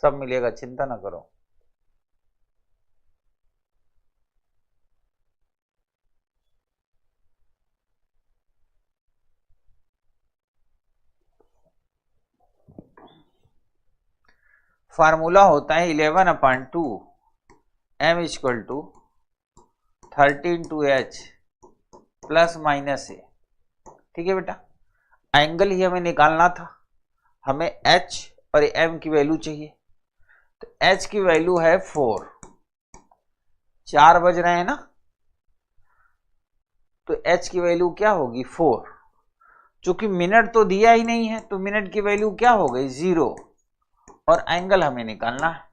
सब मिलेगा, चिंता ना करो। फार्मूला होता है 11/2 m equal to 13/2h plus minus A. ठीक है बेटा, एंगल ही हमें निकालना था, हमें h और m की वैल्यू चाहिए। तो h की वैल्यू है 4, 4 बज रहे हैं ना, तो h की वैल्यू क्या होगी 4। चूंकि मिनट तो दिया ही नहीं है तो मिनट की वैल्यू क्या हो गई 0, और एंगल हमें निकालना है।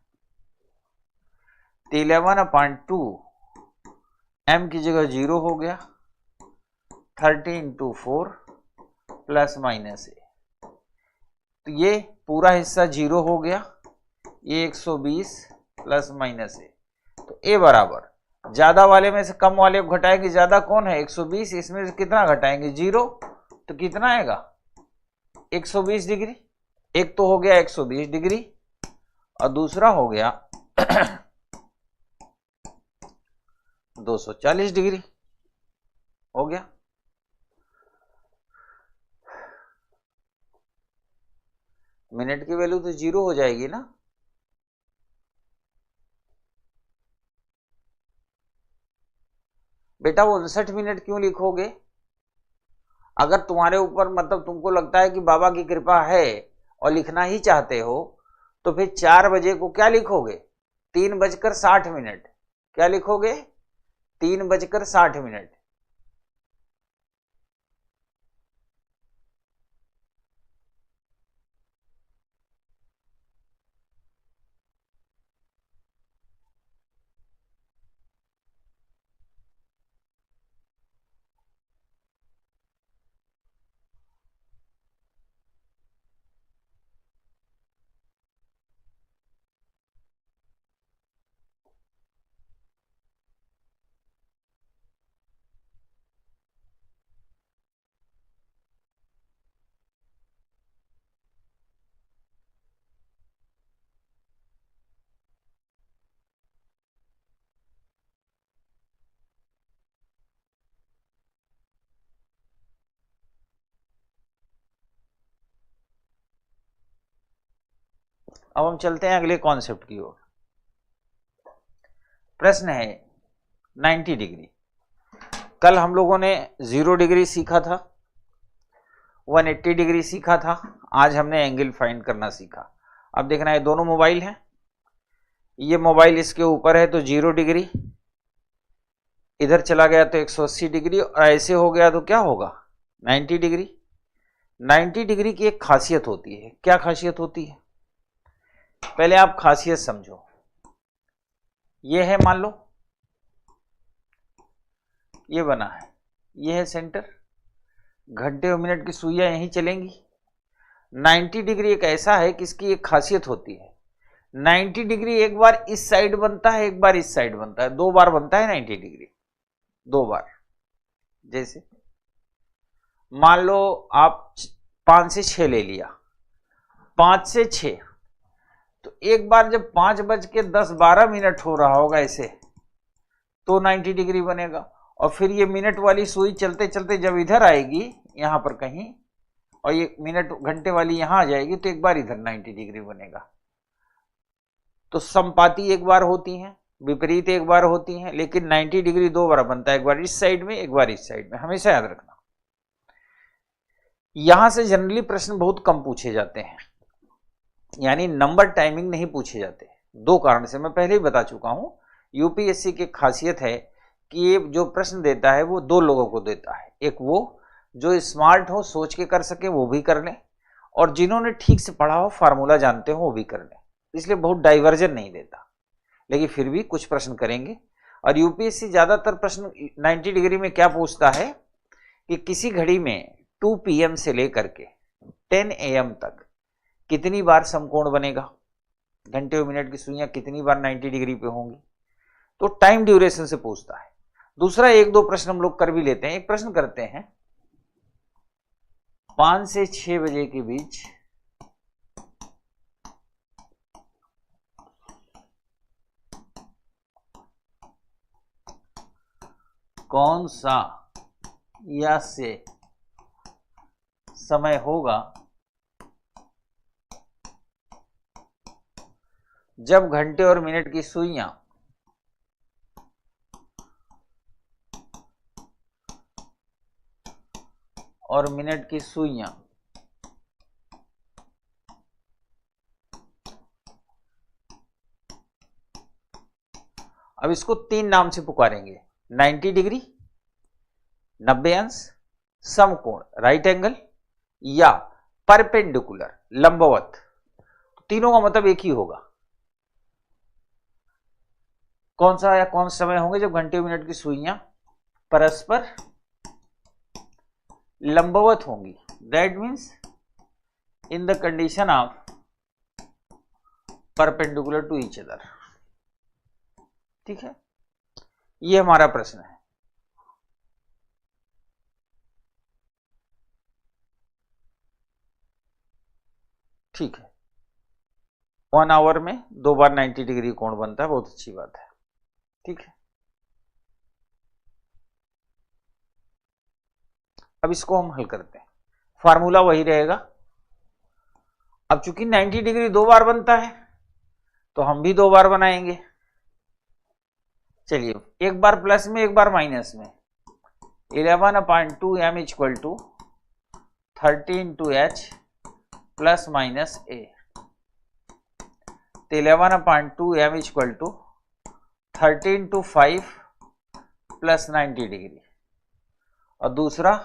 तो 11/2 m की जगह 0 हो गया, 13/4 प्लस माइनस ए। तो ये पूरा हिस्सा 0 हो गया, ये 120 प्लस माइनस ए। तो ए बराबर, ज्यादा वाले में से कम वाले को घटाएंगे, ज्यादा कौन है 120, इसमें से कितना घटाएंगे 0, तो कितना आएगा 120 डिग्री। एक तो हो गया 120 डिग्री और दूसरा हो गया 240 डिग्री हो गया। मिनट की वैल्यू तो 0 हो जाएगी ना। बेटा वो 59 मिनट क्यों लिखोगे? अगर तुम्हारे ऊपर मतलब तुमको लगता है कि बाबा की कृपा है और लिखना ही चाहते हो, तो फिर 4 बजे को क्या लिखोगे 3:60। क्या लिखोगे 3:60। अब हम चलते हैं अगले कॉन्सेप्ट की ओर। प्रश्न है 90 डिग्री। कल हम लोगों ने 0 डिग्री सीखा था, 180 डिग्री सीखा था, आज हमने एंगल फाइंड करना सीखा। अब देखना है दोनों मोबाइल हैं, ये मोबाइल इसके ऊपर है तो 0 डिग्री, इधर चला गया तो 180 डिग्री, और ऐसे हो गया तो क्या होगा 90 डिग्री। 90 डिग्री की एक खासियत होती है। क्या खासियत होती है, पहले आप खासियत समझो। ये है, मान लो ये बना है, ये है सेंटर, घंटे और मिनट की सुइयां यहीं चलेंगी। 90 डिग्री एक ऐसा है कि इसकी एक खासियत होती है। 90 डिग्री एक बार इस साइड बनता है, एक बार इस साइड बनता है, 2 बार बनता है 90 डिग्री, 2 बार। जैसे मान लो आप 5 से 6 ले लिया, 5 से 6, तो एक बार जब 5:10-12 हो रहा होगा ऐसे, तो 90 डिग्री बनेगा। और फिर ये मिनट वाली सुई चलते चलते जब इधर आएगी यहां पर कहीं, और ये मिनट घंटे वाली यहां आ जाएगी, तो एक बार इधर 90 डिग्री बनेगा। तो समपाती एक बार होती हैं, विपरीत एक बार होती हैं, लेकिन 90 डिग्री 2 बार बनता है, एक बार इस साइड में, एक बार इस साइड में, हमेशा याद रखना। यहां से जनरली प्रश्न बहुत कम पूछे जाते हैं, यानी नंबर टाइमिंग नहीं पूछे जाते, 2 कारण से मैं पहले ही बता चुका हूं। यूपीएससी की खासियत है कि ये जो प्रश्न देता है वो 2 लोगों को देता है, एक वो जो स्मार्ट हो, सोच के कर सके, वो भी कर ले, और जिन्होंने ठीक से पढ़ा हो, फार्मूला जानते हो, वो भी कर ले। इसलिए बहुत डाइवर्जन नहीं देता, लेकिन फिर भी कुछ प्रश्न करेंगे। और यूपीएससी ज्यादातर प्रश्न 90 डिग्री में क्या पूछता है कि किसी घड़ी में 2 PM से लेकर के 10 AM तक कितनी बार समकोण बनेगा, घंटे और मिनट की सुइयां कितनी बार 90 डिग्री पे होंगी, तो टाइम ड्यूरेशन से पूछता है। दूसरा 1-2 प्रश्न हम लोग कर भी लेते हैं। एक प्रश्न करते हैं 5 से 6 बजे के बीच कौन सा या से समय होगा जब घंटे और मिनट की सुइयां और मिनट की सुइयां अब इसको 3 नाम से पुकारेंगे, 90 डिग्री, 90 अंश, समकोण राइट एंगल, या परपेंडिकुलर लंबवत। तीनों का मतलब एक ही होगा। कौन सा या कौन सा समय होंगे जब घंटे मिनट की सुइयां परस्पर लंबवत होंगी, that means in the condition of perpendicular to each other. ठीक है, ये हमारा प्रश्न है। ठीक है, 1 आवर में 2 बार 90 डिग्री कोण बनता है, बहुत अच्छी बात है। ठीक है, अब इसको हम हल करते हैं, फार्मूला वही रहेगा। अब चूंकि 90 डिग्री 2 बार बनता है तो हम भी 2 बार बनाएंगे। चलिए, एक बार प्लस में एक बार माइनस में, 11/2 m equal to 30 into h plus minus a। 11/2 m equal to 30 into 5 plus 90 degree, और दूसरा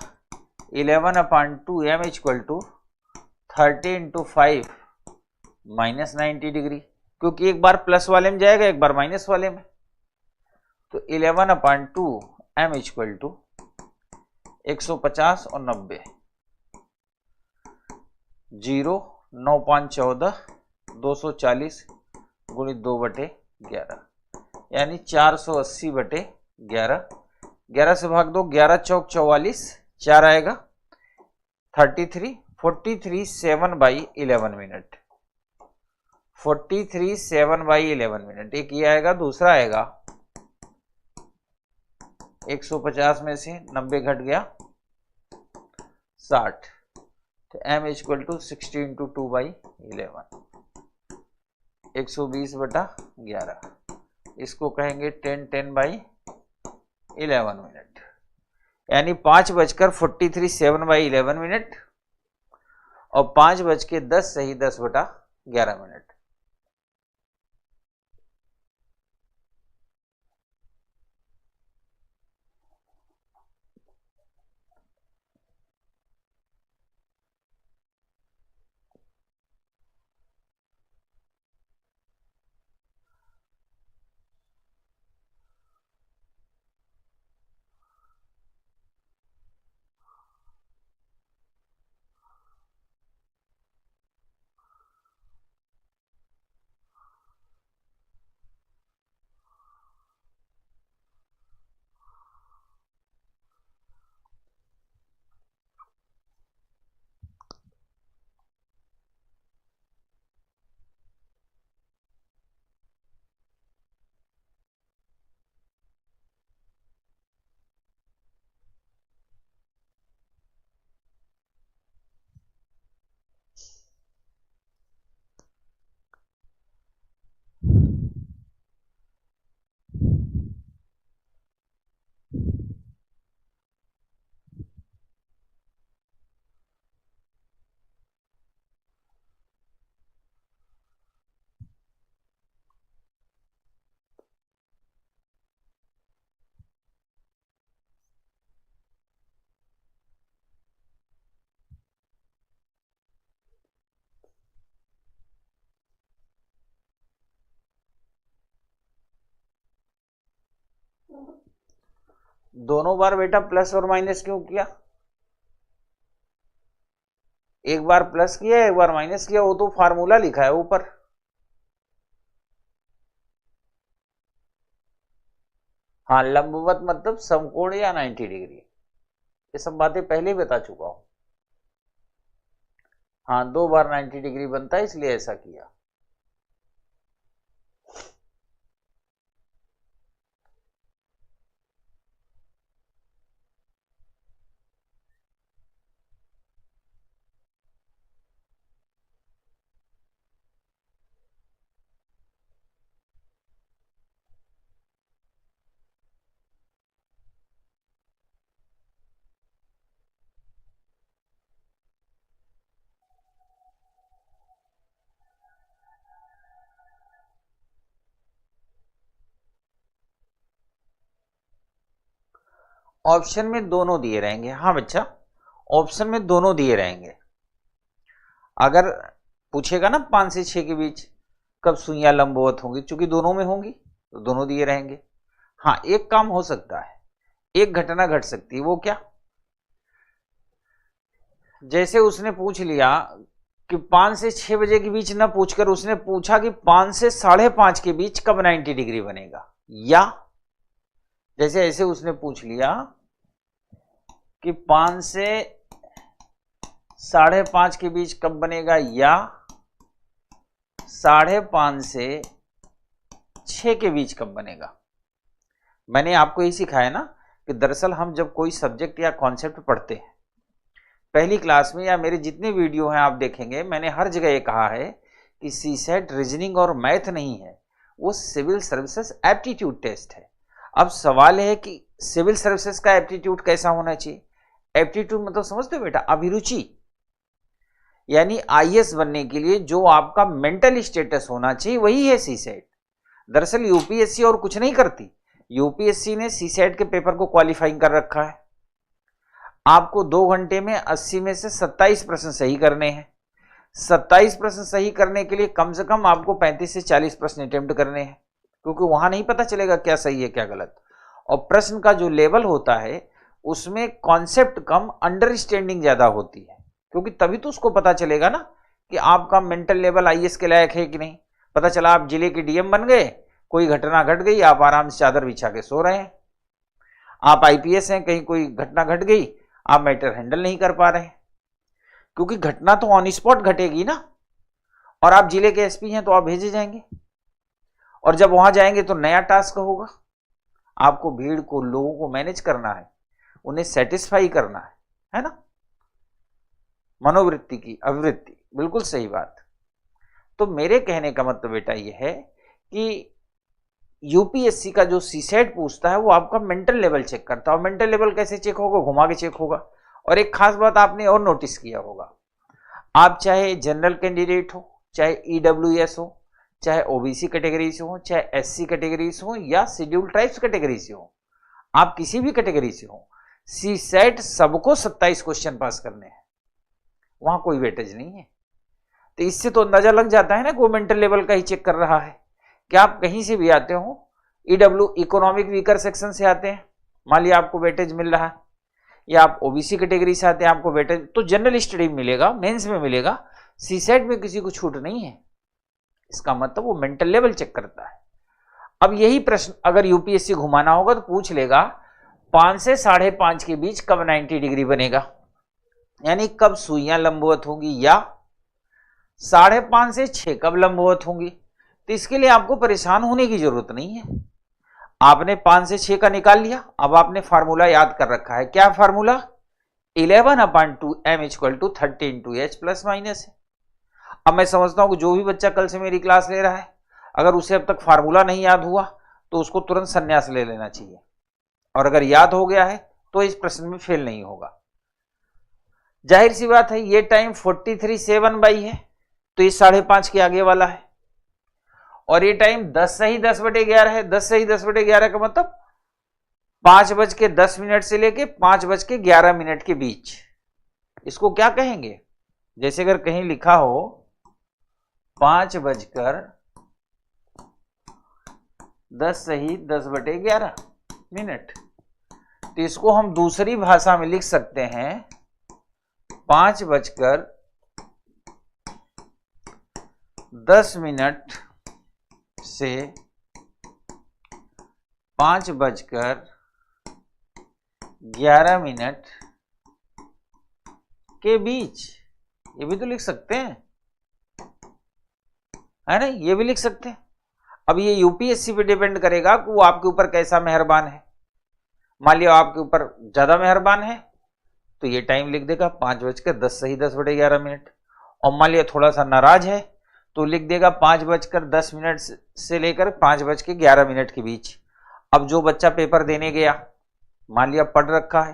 11/2 m equal to 30 into 5 minus 90 degree, क्योंकि एक बार प्लस वाले में जाएगा, एक बार माइनस वाले में। तो 11/2 m इक्वल टू 150 और 90, 0 9 5 14 240 गुणित 2/11, यानी 480/11। 11 से भाग दो, 11 चौक 44, 4 आएगा 33, 43 7/11 मिनट, 43 7/11 मिनट। एक ये आएगा, दूसरा आएगा 150 में से 90 घट गया 60, तो m इक्वल टू 60 into 2/11। 120/11, इसको कहेंगे 10/10/11 मिनट, यानी 5:43 7/11 और 5:10 सही 10/11। दोनों बार बेटा प्लस और माइनस क्यों किया? एक बार प्लस किया एक बार माइनस किया, वो तो फार्मूला लिखा है ऊपर। हाँ, लंबवत मतलब समकोण या 90 डिग्री, ये सब बातें पहले ही बता चुका हूं। हाँ, 2 बार 90 डिग्री बनता है इसलिए ऐसा किया। ऑप्शन में दोनों दिए रहेंगे। हाँ बच्चा, ऑप्शन में दोनों दिए रहेंगे। अगर पूछेगा ना 5 से 6 के बीच कब सुइयां लंबवत होंगी, चूंकि दोनों में होंगी तो दोनों दिए रहेंगे। हाँ, एक काम हो सकता है, एक घटना घट सकती है, वो क्या? जैसे उसने पूछ लिया कि 5 से 6 बजे के बीच ना पूछकर उसने पूछा कि 5 से 5:30 के बीच कब 90 डिग्री बनेगा, या जैसे ऐसे उसने पूछ लिया कि 5 से 5:30 के बीच कब बनेगा, या 5:30 से 6 के बीच कब बनेगा। मैंने आपको यही सिखाया ना कि दरअसल हम जब कोई सब्जेक्ट या कॉन्सेप्ट पढ़ते हैं पहली क्लास में, या मेरे जितने वीडियो हैं आप देखेंगे, मैंने हर जगह ये कहा है कि सीसेट रीजनिंग और मैथ नहीं है, वो सिविल सर्विसेज एप्टीट्यूड टेस्ट है। अब सवाल है कि सिविल सर्विसेज का एप्टीट्यूड कैसा होना चाहिए? एप्टीट्यूड मतलब समझते हो बेटा, अभिरुचि, यानी आईएएस बनने के लिए जो आपका मेंटल स्टेटस होना चाहिए वही है सीसेट। दरअसल यूपीएससी और कुछ नहीं करती, यूपीएससी ने सीसेट के पेपर को क्वालिफाइंग कर रखा है। आपको 2 घंटे में 80 में से 27 प्रश्न सही करने हैं। 27 प्रश्न सही करने के लिए कम से कम आपको 35 से 40 प्रश्न अटेम्प्ट करने हैं, क्योंकि वहां नहीं पता चलेगा क्या सही है क्या गलत। और प्रश्न का जो लेवल होता है उसमें कॉन्सेप्ट कम, अंडरस्टैंडिंग ज्यादा होती है, क्योंकि तभी तो उसको पता चलेगा ना कि आपका मेंटल लेवल आईएएस के लायक है कि नहीं। पता चला आप जिले के डीएम बन गए, कोई घटना घट गई, आप आराम से चादर बिछा के सो रहे हैं। आप आईपीएस हैं, कहीं कोई घटना घट गई, आप मैटर हैंडल नहीं कर पा रहे, क्योंकि घटना तो ऑन स्पॉट घटेगी ना। और आप जिले के एसपी हैं तो आप भेजे जाएंगे, और जब वहां जाएंगे तो नया टास्क होगा, आपको भीड़ को, लोगों को मैनेज करना है, उन्हें सेटिस्फाई करना है ना। मनोवृत्ति की अभिवृत्ति, बिल्कुल सही बात। तो मेरे कहने का मतलब बेटा ये है कि यूपीएससी का जो सीसेट पूछता है वो आपका मेंटल लेवल चेक करता है। और मेंटल लेवल कैसे चेक होगा? घुमा के चेक होगा। और एक खास बात आपने और नोटिस किया होगा, आप चाहे जनरल कैंडिडेट हो, चाहे ईडब्ल्यूएस हो, चाहे ओबीसी कैटेगरी से हो, चाहे एससी कैटेगरी से हो या शेड्यूल्ड ट्राइब्स कैटेगरी से हो, आप किसी भी कैटेगरी से हो, सीसेट सबको 27 क्वेश्चन पास करने हैं, वहां कोई वेटेज नहीं है। तो इससे तो अंदाजा लग जाता है ना कि वो मेंटल लेवल का ही चेक कर रहा है। क्या आप कहीं से भी आते हो, ईडब्ल्यू इकोनॉमिक वीकर सेक्शन से आते हैं, मान लिया आपको वेटेज मिल रहा है, या आप ओबीसी कैटेगरी से आते हैं आपको वेटेज, तो जनरल स्टडी मिलेगा, मेंस में मिलेगा, सीसेट में किसी को छूट नहीं है। इसका मतलब वो मेंटल लेवल चेक करता है। अब यही प्रश्न अगर यूपीएससी घुमाना होगा तो पूछ लेगा 5 से 5.5 के बीच कब 90 डिग्री बनेगा, यानी कब सुइयां लंबवत होंगी, या 5.5 से 6 कब लंबवत होंगी। तो इसके लिए आपको परेशान होने की जरूरत नहीं है। आपने 5 से 6 का निकाल लिया, अब आपने फार्मूला याद कर रखा है। क्या formula? 11/2m = 30 × h plus minus है। अब मैं समझता हूं कि जो भी बच्चा कल से मेरी क्लास ले रहा है, अगर उसे अब तक फार्मूला नहीं याद हुआ तो उसको तुरंत संन्यास ले लेना चाहिए, और अगर याद हो गया है तो इस प्रश्न में फेल नहीं होगा। जाहिर सी बात है, ये टाइम 43/7 है, तो ये 5.5 के आगे वाला है, और ये टाइम 10 से ही 10/11 है। 10 से ही 10/11 का मतलब 5:10 से लेके 5:11 के बीच। इसको क्या कहेंगे? जैसे अगर कहीं लिखा हो 5:10 से ही 10/11, तो इसको हम दूसरी भाषा में लिख सकते हैं 5:10 से 5:11 के बीच। ये भी तो लिख सकते हैं, है ना? ये भी लिख सकते हैं। अब ये यूपीएससी पे डिपेंड करेगा कि वो आपके ऊपर कैसा मेहरबान है। मान लिया आपके ऊपर ज्यादा मेहरबान है तो ये टाइम लिख देगा 5:10 से ही 10/11, और मान लिया थोड़ा सा नाराज है तो लिख देगा 5:10 से लेकर 5:11 के बीच। अब जो बच्चा पेपर देने गया, मान लिया पढ़ रखा है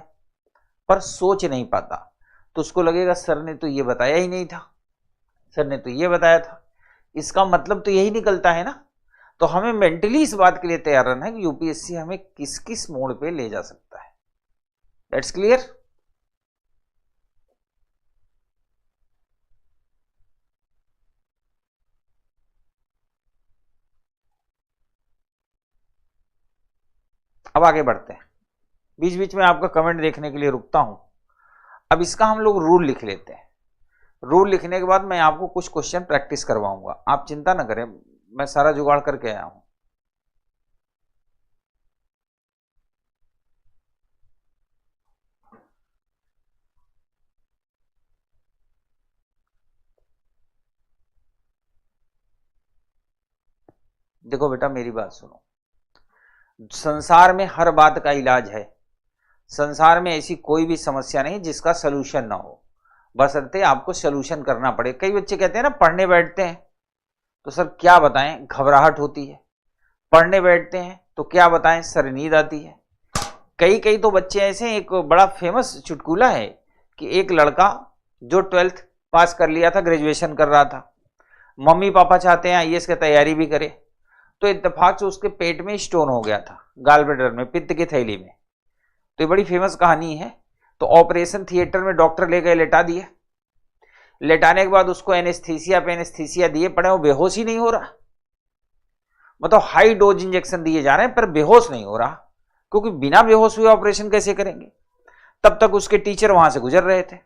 पर सोच नहीं पाता, तो उसको लगेगा सर ने तो ये बताया ही नहीं था, सर ने तो ये बताया था। इसका मतलब तो यही निकलता है ना। तो हमें मेंटली इस बात के लिए तैयार रहना है कि यूपीएससी हमें किस किस मोड़ पे ले जा सकता है। That's clear? अब आगे बढ़ते हैं। बीच बीच में आपका कमेंट देखने के लिए रुकता हूं। अब इसका हम लोग रूल लिख लेते हैं। रूल लिखने के बाद मैं आपको कुछ क्वेश्चन प्रैक्टिस करवाऊंगा, आप चिंता ना करें, मैं सारा जुगाड़ करके आया हूं। देखो बेटा, मेरी बात सुनो। संसार में हर बात का इलाज है। संसार में ऐसी कोई भी समस्या नहीं जिसका सलूशन ना हो, बशर्ते आपको सलूशन करना पड़े। कई बच्चे कहते हैं ना, पढ़ने बैठते हैं तो सर क्या बताएं, घबराहट होती है। पढ़ने बैठते हैं तो क्या बताएं, सर नींद आती है। कई तो बच्चे ऐसे, एक बड़ा फेमस चुटकुला है कि एक लड़का जो 12th पास कर लिया था, ग्रेजुएशन कर रहा था, मम्मी पापा चाहते हैं आईएएस की तैयारी भी करे, तो इत्तेफाक से उसके पेट में स्टोन हो गया था, गाल ब्लैडर में, पित्त की थैली में। तो ये बड़ी फेमस कहानी है। तो ऑपरेशन थिएटर में डॉक्टर ले गए, लेटा दिए। लेटाने के बाद उसको एनेस्थीसिया पे एनेस्थीसिया दिए, पड़े वो बेहोश ही नहीं हो रहा। मतलब हाई डोज इंजेक्शन दिए जा रहे हैं पर बेहोश नहीं हो रहा, क्योंकि बिना बेहोश हुए ऑपरेशन कैसे करेंगे। तब तक उसके टीचर वहां से गुजर रहे थे।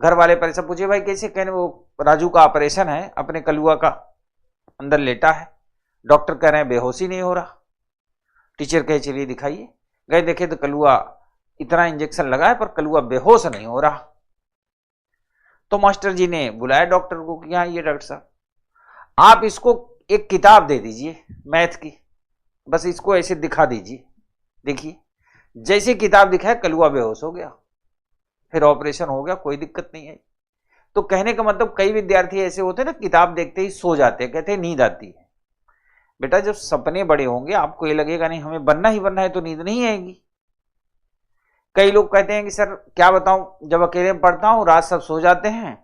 घर वाले परेशान, पूछे भाई कैसे? कहने वो राजू का ऑपरेशन है, अपने कलुआ का, अंदर लेटा है, डॉक्टर कह रहे हैं बेहोश ही नहीं हो रहा। टीचर कहे चलिए दिखाइए। गए, देखे तो कलुआ, इतना इंजेक्शन लगा है पर कलुआ बेहोश नहीं हो रहा। तो मास्टर जी ने बुलाया डॉक्टर को कि हाँ ये डॉक्टर साहब, आप इसको एक किताब दे दीजिए मैथ की, बस इसको ऐसे दिखा दीजिए। देखिए जैसे किताब दिखाया, कलुआ बेहोश हो गया। फिर ऑपरेशन हो गया, कोई दिक्कत नहीं है। तो कहने का मतलब कई विद्यार्थी ऐसे होते हैं ना, किताब देखते ही सो जाते हैं, कहते हैं नींद आती है। बेटा जब सपने बड़े होंगे आपको ये लगेगा नहीं हमें बनना ही बनना है, तो नींद नहीं आएगी। कई लोग कहते हैं कि सर क्या बताऊं, जब अकेले में पढ़ता हूं रात सब सो जाते हैं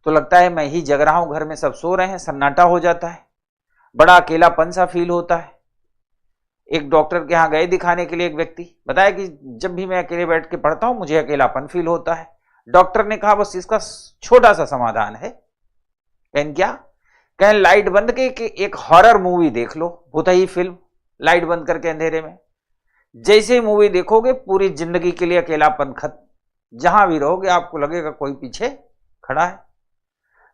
तो लगता है मैं ही जग रहा हूं, घर में सब सो रहे हैं, सन्नाटा हो जाता है, बड़ा अकेलापन सा फील होता है। एक डॉक्टर के यहां गए दिखाने के लिए, एक व्यक्ति बताया कि जब भी मैं अकेले बैठ के पढ़ता हूं मुझे अकेलापन फील होता है। डॉक्टर ने कहा बस इसका छोटा सा समाधान है। कहन क्या? कहें लाइट बंद के एक हॉरर मूवी देख लो, भूतही फिल्म, लाइट बंद करके अंधेरे में। जैसे मूवी देखोगे पूरी जिंदगी के लिए अकेलापन खत्म, जहां भी रहोगे आपको लगेगा कोई पीछे खड़ा है।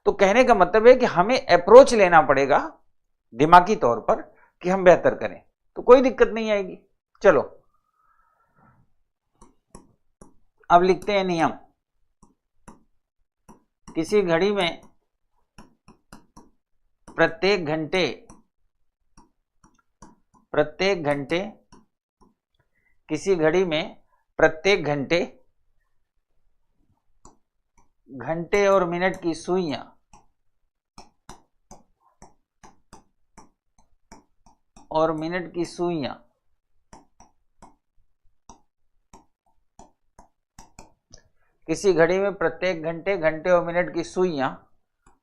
तो कहने का मतलब है कि हमें अप्रोच लेना पड़ेगा दिमागी तौर पर कि हम बेहतर करें, तो कोई दिक्कत नहीं आएगी। चलो अब लिखते हैं नियम। किसी घड़ी में प्रत्येक घंटे किसी घड़ी में प्रत्येक घंटे और मिनट की सुइयां किसी घड़ी में प्रत्येक घंटे और मिनट की सुइयां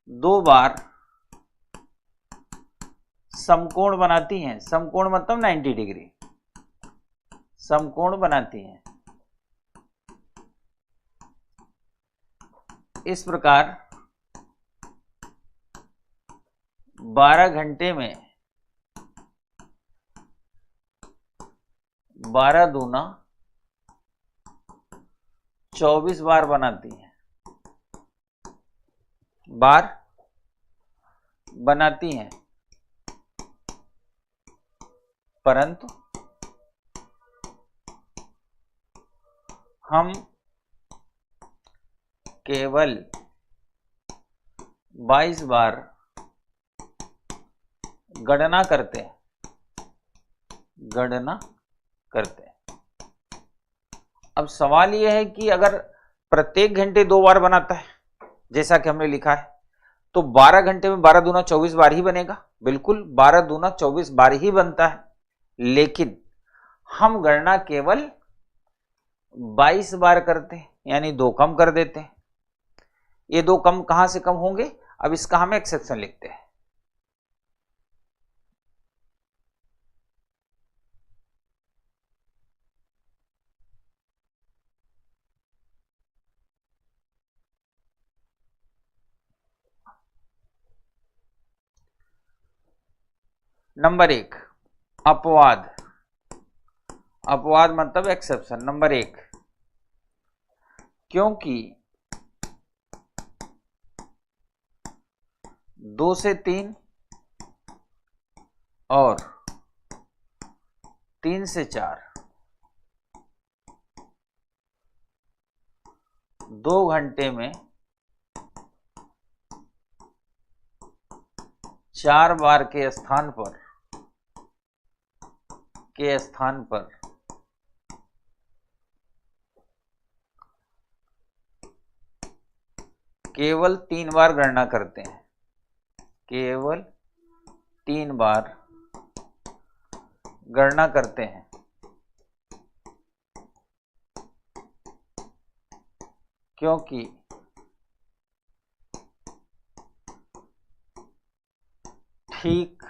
2 बार समकोण बनाती हैं। समकोण मतलब 90 डिग्री समकोण बनाती हैं। इस प्रकार 12 घंटे में 12 दूना 24 बार बनाती हैं, परंतु हम केवल 22 बार गणना करते हैं। अब सवाल यह है कि अगर प्रत्येक घंटे 2 बार बनाता है जैसा कि हमने लिखा है, तो 12 घंटे में 12 दूना 24 बार ही बनेगा। बिल्कुल 12 दूना 24 बार ही बनता है, लेकिन हम गणना केवल 22 बार करते हैं, यानी 2 कम कर देते हैं। ये 2 कम कहां से कम होंगे? अब इसका हम एक्सेप्शन लिखते हैं। नंबर 1 अपवाद मतलब एक्सेप्शन। नंबर 1, क्योंकि 2 से 3 और 3 से 4 2 घंटे में 4 बार के स्थान पर केवल 3 बार गणना करते हैं। केवल 3 बार गणना करते हैं, क्योंकि ठीक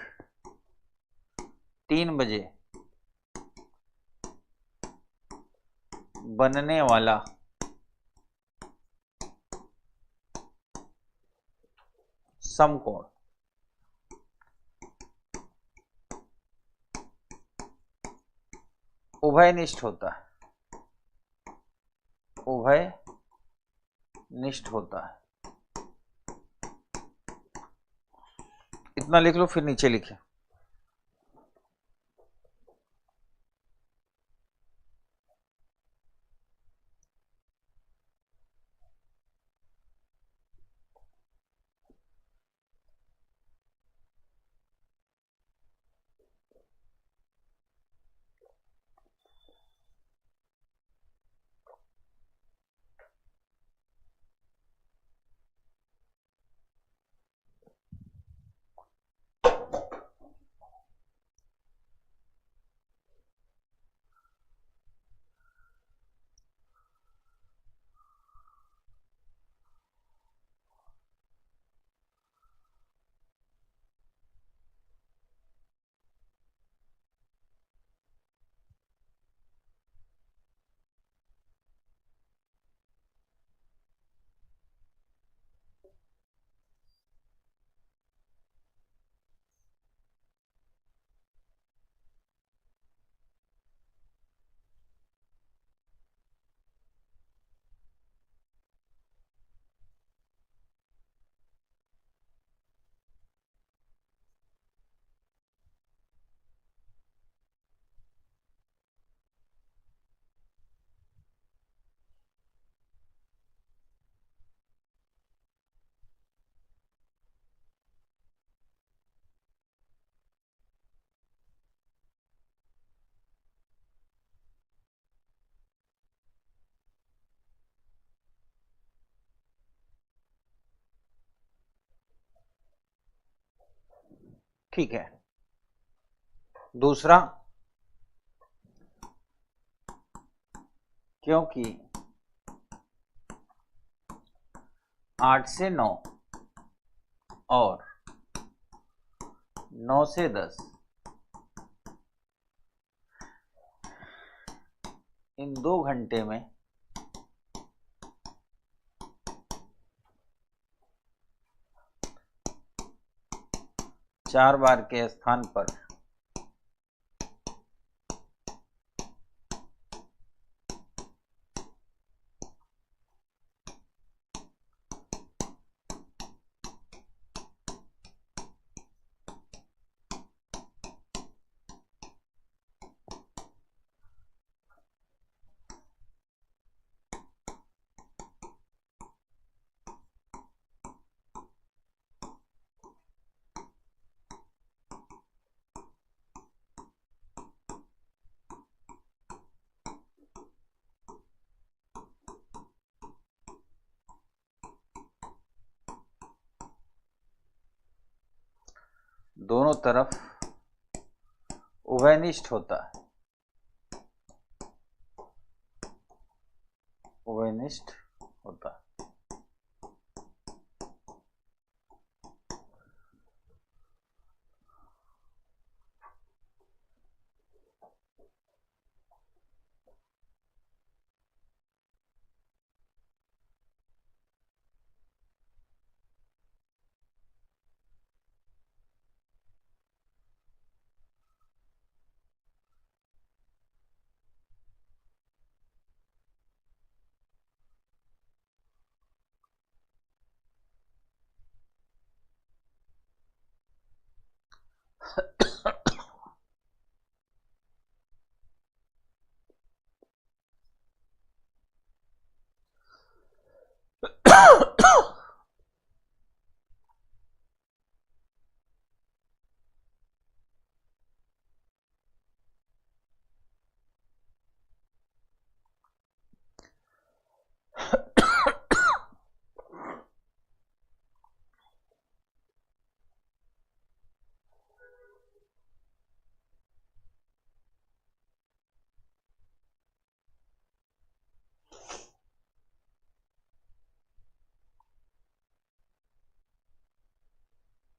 3 बजे बनने वाला समकोण उभयनिष्ठ होता है। इतना लिख लो, फिर नीचे लिखे। ठीक है। दूसरा, क्योंकि 8 से 9 और 9 से 10 इन 2 घंटे में चार बार के स्थान पर दोनों तरफ उभयनिष्ठ होता है, उभयनिष्ठ होता है।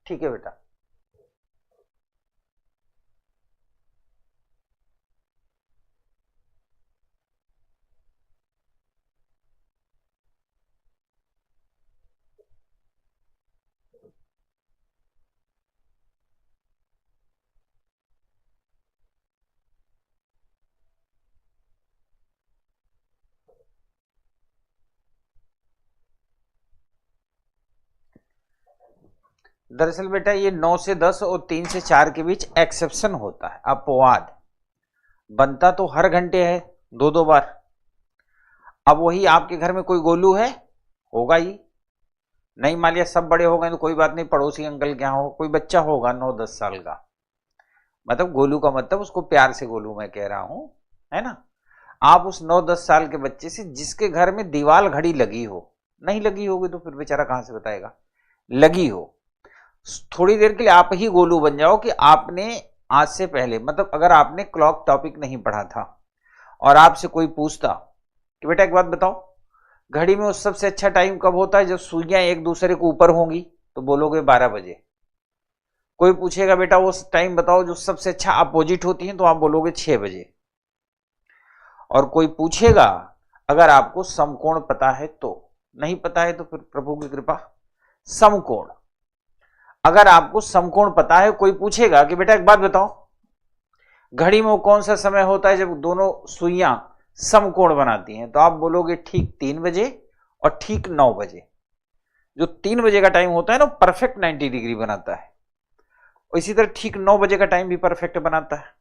ठीक है बेटा। दरअसल बेटा ये 9 से 10 और 3 से 4 के बीच एक्सेप्शन होता है, अपवाद। बनता तो हर घंटे है, दो दो बार। अब वही आपके घर में कोई गोलू है, होगा ही नहीं। मान लिया सब बड़े हो गए तो कोई बात नहीं, पड़ोसी अंकल क्या हो, कोई बच्चा होगा 9-10 साल का, मतलब गोलू का मतलब उसको प्यार से गोलू मैं कह रहा हूं, है ना। आप उस 9-10 साल के बच्चे से जिसके घर में दीवाल घड़ी लगी हो, नहीं लगी होगी तो फिर बेचारा कहां से बताएगा, लगी हो, थोड़ी देर के लिए आप ही गोलू बन जाओ कि आपने आज से पहले, मतलब अगर आपने क्लॉक टॉपिक नहीं पढ़ा था और आपसे कोई पूछता कि बेटा एक बात बताओ, घड़ी में उस सबसे अच्छा टाइम कब होता है जब सुइयां एक दूसरे को ऊपर होंगी, तो बोलोगे 12 बजे। कोई पूछेगा बेटा वो टाइम बताओ जो सबसे अच्छा अपोजिट होती है, तो आप बोलोगे 6 बजे। और कोई पूछेगा अगर आपको समकोण पता है तो, नहीं पता है तो फिर प्रभु की कृपा समकोण। अगर आपको समकोण पता है, कोई पूछेगा कि बेटा एक बात बताओ घड़ी में वो कौन सा समय होता है जब दोनों सुइयां समकोण बनाती हैं, तो आप बोलोगे ठीक 3 बजे और ठीक 9 बजे। जो 3 बजे का टाइम होता है ना परफेक्ट 90 डिग्री बनाता है, इसी तरह ठीक 9 बजे का टाइम भी परफेक्ट बनाता है।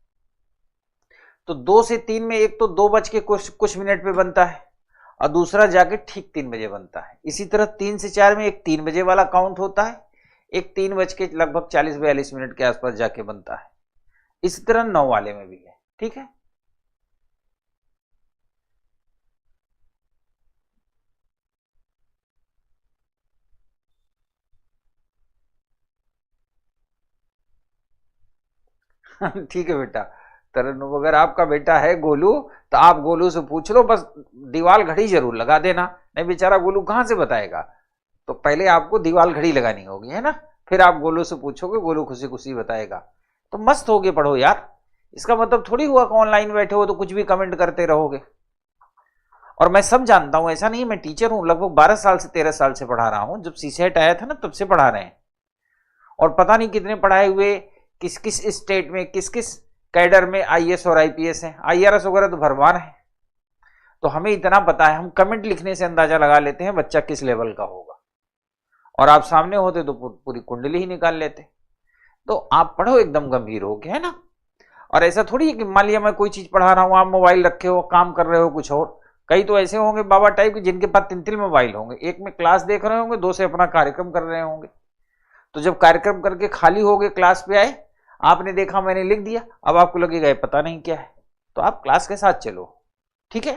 तो 2 से 3 में एक तो 2 बज के कुछ मिनट पे बनता है और दूसरा जाके ठीक 3 बजे बनता है। इसी तरह 3 से 4 में एक 3 बजे वाला काउंट होता है, एक 3 बज के लगभग 40-42 मिनट के आसपास जाके बनता है। इसी तरह 9 वाले में भी है, ठीक है। ठीक है बेटा। तरन्नुम, अगर आपका बेटा है गोलू तो आप गोलू से पूछ लो, बस दीवार घड़ी जरूर लगा देना, नहीं बेचारा गोलू कहां से बताएगा। तो पहले आपको दीवार घड़ी लगानी होगी, है ना, फिर आप गोलू से पूछोगे, गोलू खुशी खुशी बताएगा। तो मस्त होके पढ़ो यार, इसका मतलब थोड़ी हुआ कि ऑनलाइन बैठे हो तो कुछ भी कमेंट करते रहोगे। और मैं सब जानता हूं, ऐसा नहीं, मैं टीचर हूं, लगभग 12 साल से 13 साल से पढ़ा रहा हूं, जब सीसेट आया था ना तब से पढ़ा रहे हैं। और पता नहीं कितने पढ़ाए हुए, किस किस स्टेट में किस किस कैडर में आईएएस और आईपीएस हैं, आईआरएस वगैरह तो भरवान है। तो हमें इतना पता है, हम कमेंट लिखने से अंदाजा लगा लेते हैं बच्चा किस लेवल का होगा। और आप सामने होते तो पूरी कुंडली ही निकाल लेते। तो आप पढ़ो एकदम गंभीर हो के, है ना। और ऐसा थोड़ी है कि मान लिया मैं कोई चीज पढ़ा रहा हूं, आप मोबाइल रखे हो काम कर रहे हो कुछ और। कई तो ऐसे होंगे बाबा टाइप के जिनके पास 3 3 मोबाइल होंगे, एक में क्लास देख रहे होंगे, 2 से अपना कार्यक्रम कर रहे होंगे। तो जब कार्यक्रम करके खाली हो गए, क्लास पे आए, आपने देखा मैंने लिख दिया, अब आपको लगेगा पता नहीं क्या है। तो आप क्लास के साथ चलो, ठीक है।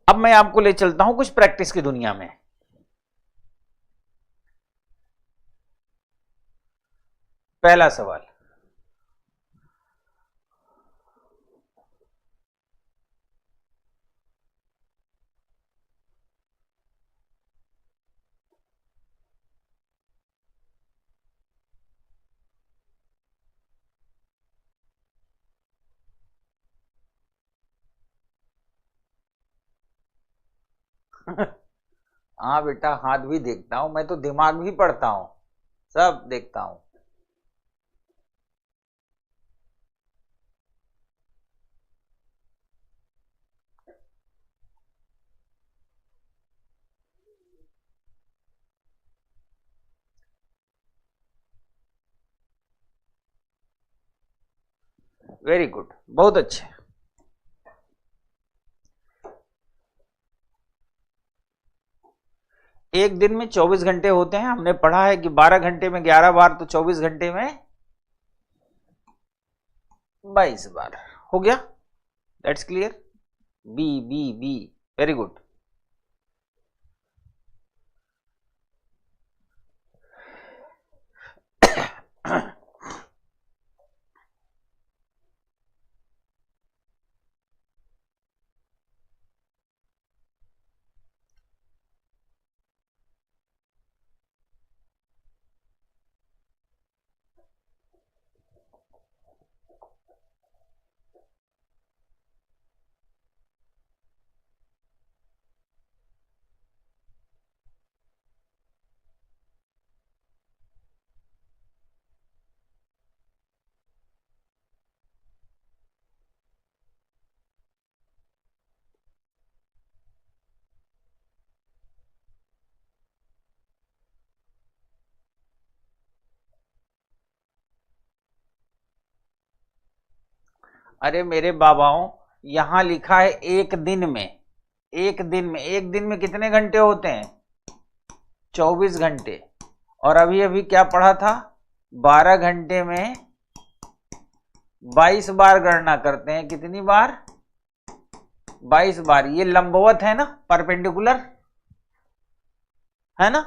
अब मैं आपको ले चलता हूं कुछ प्रैक्टिस की दुनिया में। पहला सवाल, हाँ बेटा, हाथ भी देखता हूं, मैं तो दिमाग भी पढ़ता हूं, सब देखता हूं। वेरी गुड, बहुत अच्छे। एक दिन में 24 घंटे होते हैं, हमने पढ़ा है कि 12 घंटे में 11 बार, तो 24 घंटे में 22 बार हो गया। That's clear. B B B, very good. अरे मेरे बाबाओं, यहां लिखा है एक दिन में, एक दिन में, एक दिन में कितने घंटे होते हैं? 24 घंटे। और अभी अभी क्या पढ़ा था? 12 घंटे में 22 बार गणना करते हैं। कितनी बार? 22 बार। ये लंबवत है ना, परपेंडिकुलर, है ना।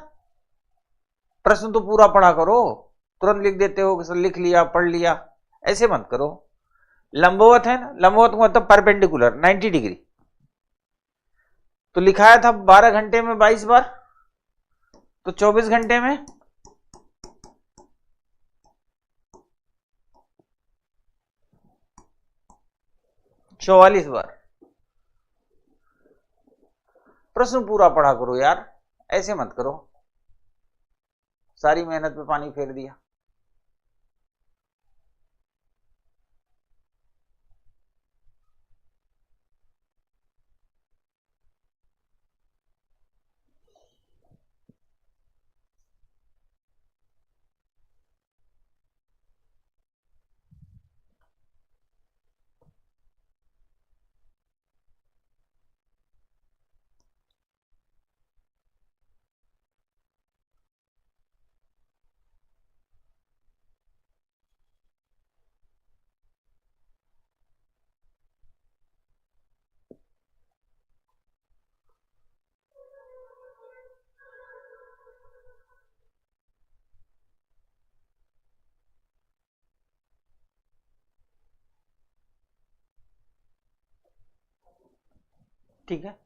प्रश्न तो पूरा पढ़ा करो, तुरंत लिख देते हो कि सर लिख लिया पढ़ लिया, ऐसे मत करो। लंबवत है ना, लंबवत मतलब परपेंडिकुलर 90 डिग्री। तो लिखाया था 12 घंटे में 22 बार, तो 24 घंटे में 44 बार। प्रश्न पूरा पढ़ा करो यार, ऐसे मत करो, सारी मेहनत पे पानी फेर दिया। ठीक है।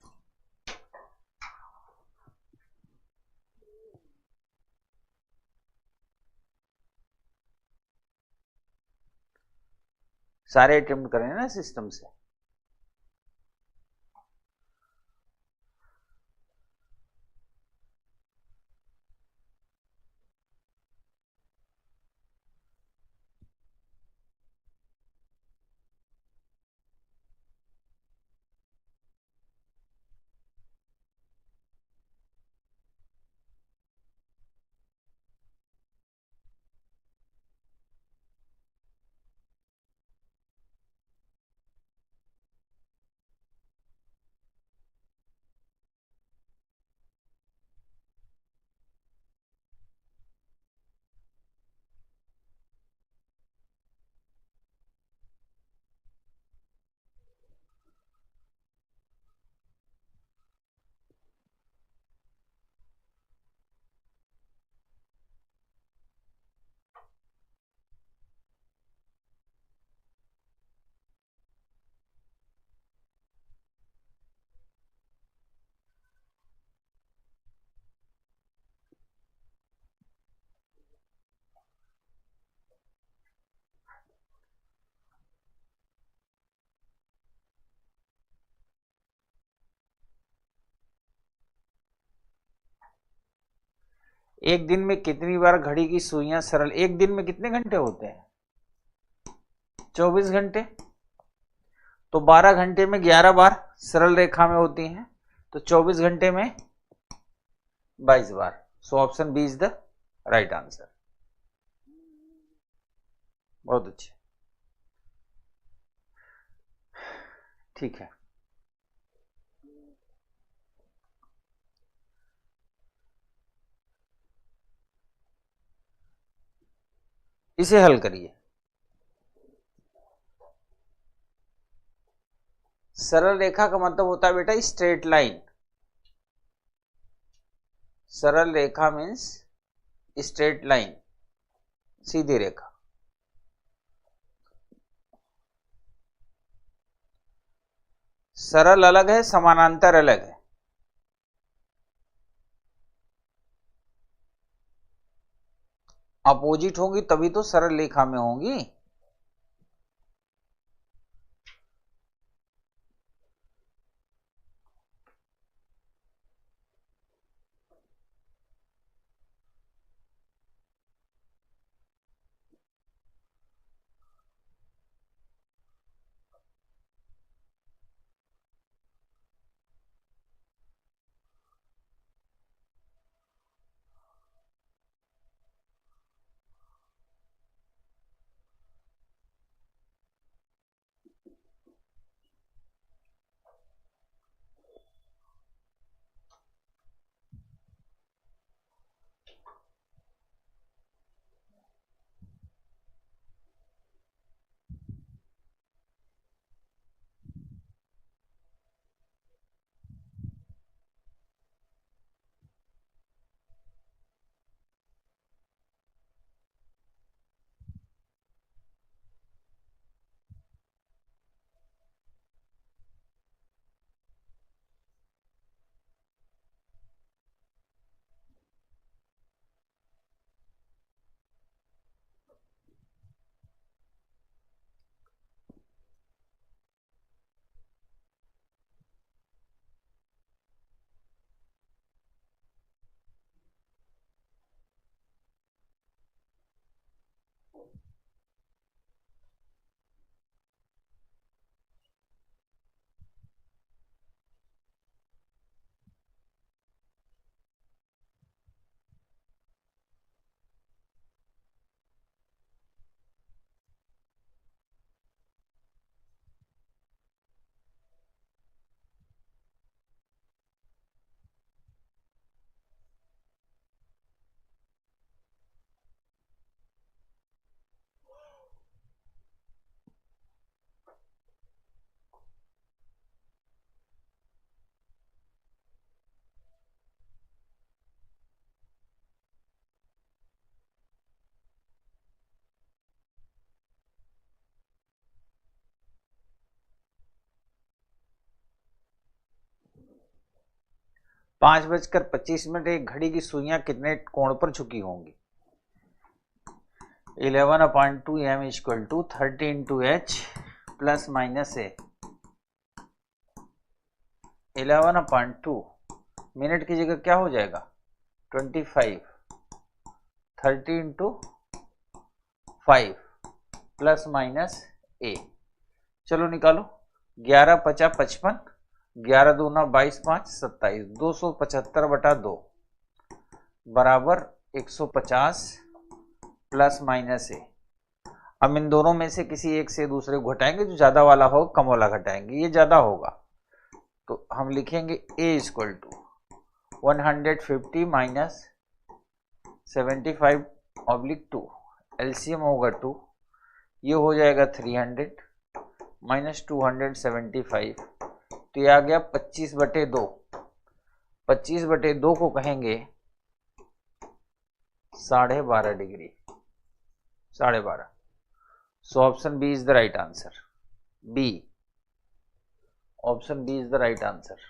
सारे अटेम्प्ट करें ना सिस्टम से। एक दिन में कितनी बार घड़ी की सुइयां सरल, एक दिन में कितने घंटे होते हैं? 24 घंटे। तो 12 घंटे में 11 बार सरल रेखा में होती हैं, तो 24 घंटे में 22 बार। So option B is the right answer. बहुत अच्छे, ठीक है। इसे हल करिए। सरल रेखा का मतलब होता है बेटा स्ट्रेट लाइन। सरल रेखा मीन्स स्ट्रेट लाइन, सीधी रेखा। सरल अलग है, समानांतर अलग है। अपोजिट होंगी तभी तो सरल रेखा में होंगी। 5:25 एक घड़ी की सुइयां कितने कोण पर झुकी होंगी? 11/2 m equal to 30 into h plus minus a। 11/2 minute की जगह क्या हो जाएगा? 25। 30 into 5 प्लस माइनस a। चलो निकालो। 11×5 = 55, 11 दूना 22, 5 27, 275/2 बराबर 150 प्लस माइनस ए। अब इन दोनों में से किसी एक से दूसरे को घटाएंगे, जो ज्यादा वाला हो कम वाला घटाएंगे, ये ज्यादा होगा तो हम लिखेंगे a equal to 150 minus 75/2, LCM होगा 2, ये हो जाएगा 300 माइनस 275, तो ये आ गया 25/2। 25/2 को कहेंगे 12.5 degree, 12.5। So option B is the right answer. B, option B is the right answer.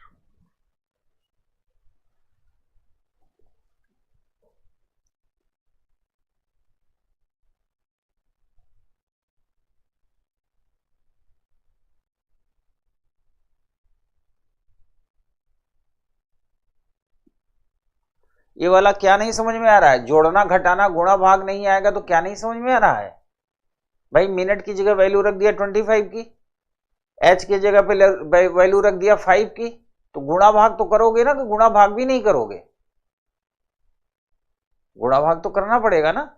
ये वाला क्या नहीं समझ में आ रहा है? जोड़ना घटाना गुणा भाग नहीं आएगा तो क्या नहीं समझ में आ रहा है भाई? मिनट की जगह वैल्यू रख दिया 25 की, एच की जगह पे वैल्यू रख दिया 5 की, तो गुणा भाग तो करोगे ना, कि गुणा भाग भी नहीं करोगे? गुणा भाग तो करना पड़ेगा ना।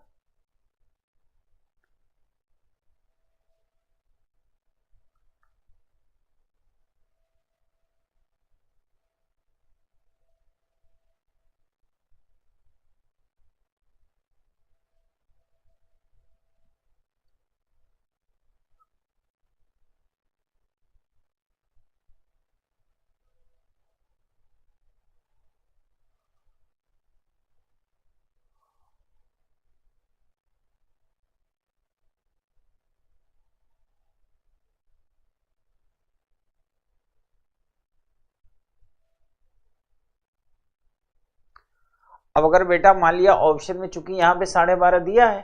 अब अगर बेटा मान लिया ऑप्शन में, चूंकि यहां पे 12.5 दिया है,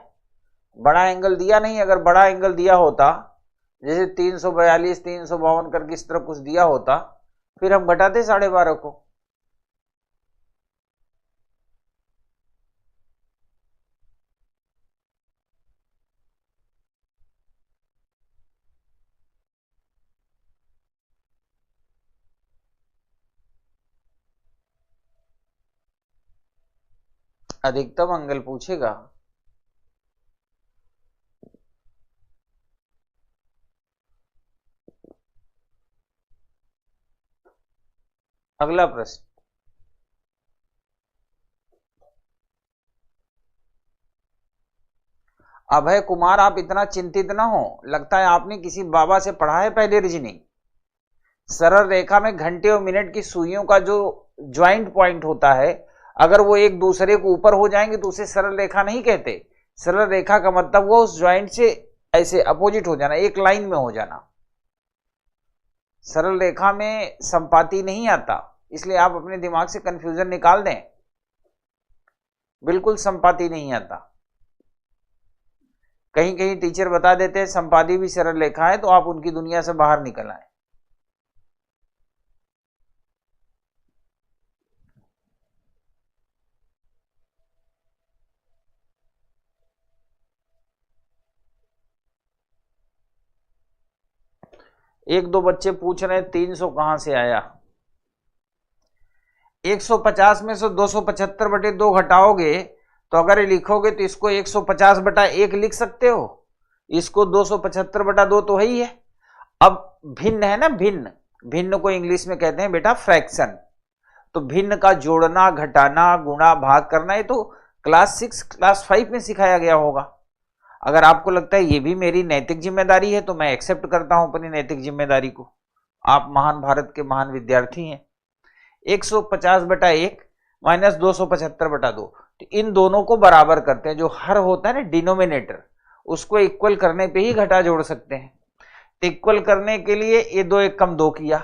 बड़ा एंगल दिया नहीं, अगर बड़ा एंगल दिया होता जैसे 342 352 करके इस तरह कुछ दिया होता, फिर हम घटाते 12.5 को। अधिकतम एंगल पूछेगा। अगला प्रश्न, अभय कुमार, आप इतना चिंतित ना हो, लगता है आपने किसी बाबा से पढ़ा है पहले रीजनिंग। सरल रेखा में घंटे और मिनट की सुइयों का जो ज्वाइंट पॉइंट होता है, अगर वो एक दूसरे को ऊपर हो जाएंगे तो उसे सरल रेखा नहीं कहते। सरल रेखा का मतलब वो उस ज्वाइंट से ऐसे अपोजिट हो जाना, एक लाइन में हो जाना। सरल रेखा में संपाती नहीं आता, इसलिए आप अपने दिमाग से कंफ्यूजन निकाल दें। बिल्कुल संपाती नहीं आता। कहीं कहीं टीचर बता देते हैं संपाती भी सरल रेखा है, तो आप उनकी दुनिया से बाहर निकल आए। एक दो बच्चे पूछ रहे हैं 300 कहां से आया। 150 में से 275/2 घटाओगे तो अगर लिखोगे तो इसको 150/1 लिख सकते हो, इसको 275/2 तो है ही है। अब भिन्न है ना, भिन्न, भिन्न को इंग्लिश में कहते हैं बेटा फ्रैक्शन। तो भिन्न का जोड़ना घटाना गुणा भाग करना, ये तो क्लास 6 क्लास 5 में सिखाया गया होगा। अगर आपको लगता है ये भी मेरी नैतिक जिम्मेदारी है तो मैं एक्सेप्ट करता हूं अपनी नैतिक जिम्मेदारी को। आप महान भारत के महान विद्यार्थी हैं। 150/1 माइनस 275/2, तो इन दोनों को बराबर करते हैं। जो हर होता है ना डिनोमिनेटर, उसको इक्वल करने पे ही घटा जोड़ सकते हैं। तो इक्वल करने के लिए ये 2 1 कम 2 किया।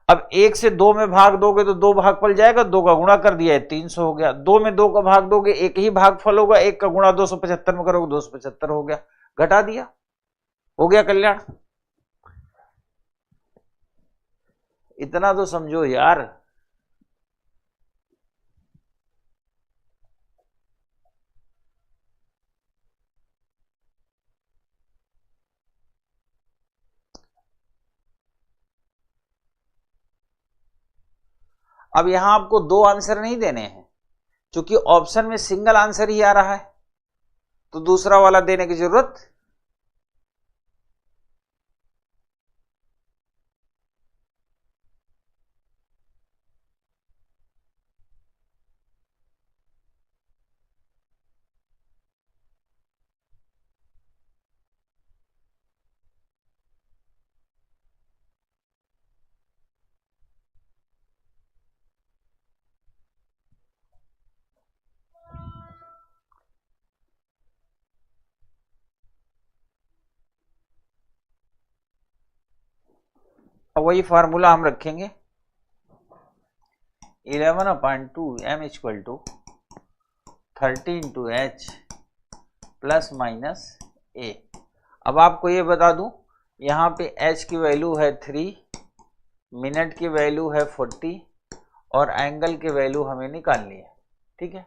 अब 1 से 2 में भाग दोगे तो 2 भागफल जाएगा, 2 का गुणा कर दिया है 300 हो गया। 2 में 2 का भाग दोगे एक ही भागफल होगा, 1 का गुणा 275 में करोगे 275 हो गया, घटा दिया, हो गया कल्याण। इतना तो समझो यार। अब यहां आपको 2 आंसर नहीं देने हैं, क्योंकि ऑप्शन में सिंगल आंसर ही आ रहा है, तो दूसरा वाला देने की जरूरत। अब वही फार्मूला हम रखेंगे, 11/2 m equal to 30 into H plus minus A. अब आपको ये बता दूं, यहां पे h की वैल्यू है 3, मिनट की वैल्यू है 40 और एंगल की वैल्यू हमें निकालनी है, ठीक है।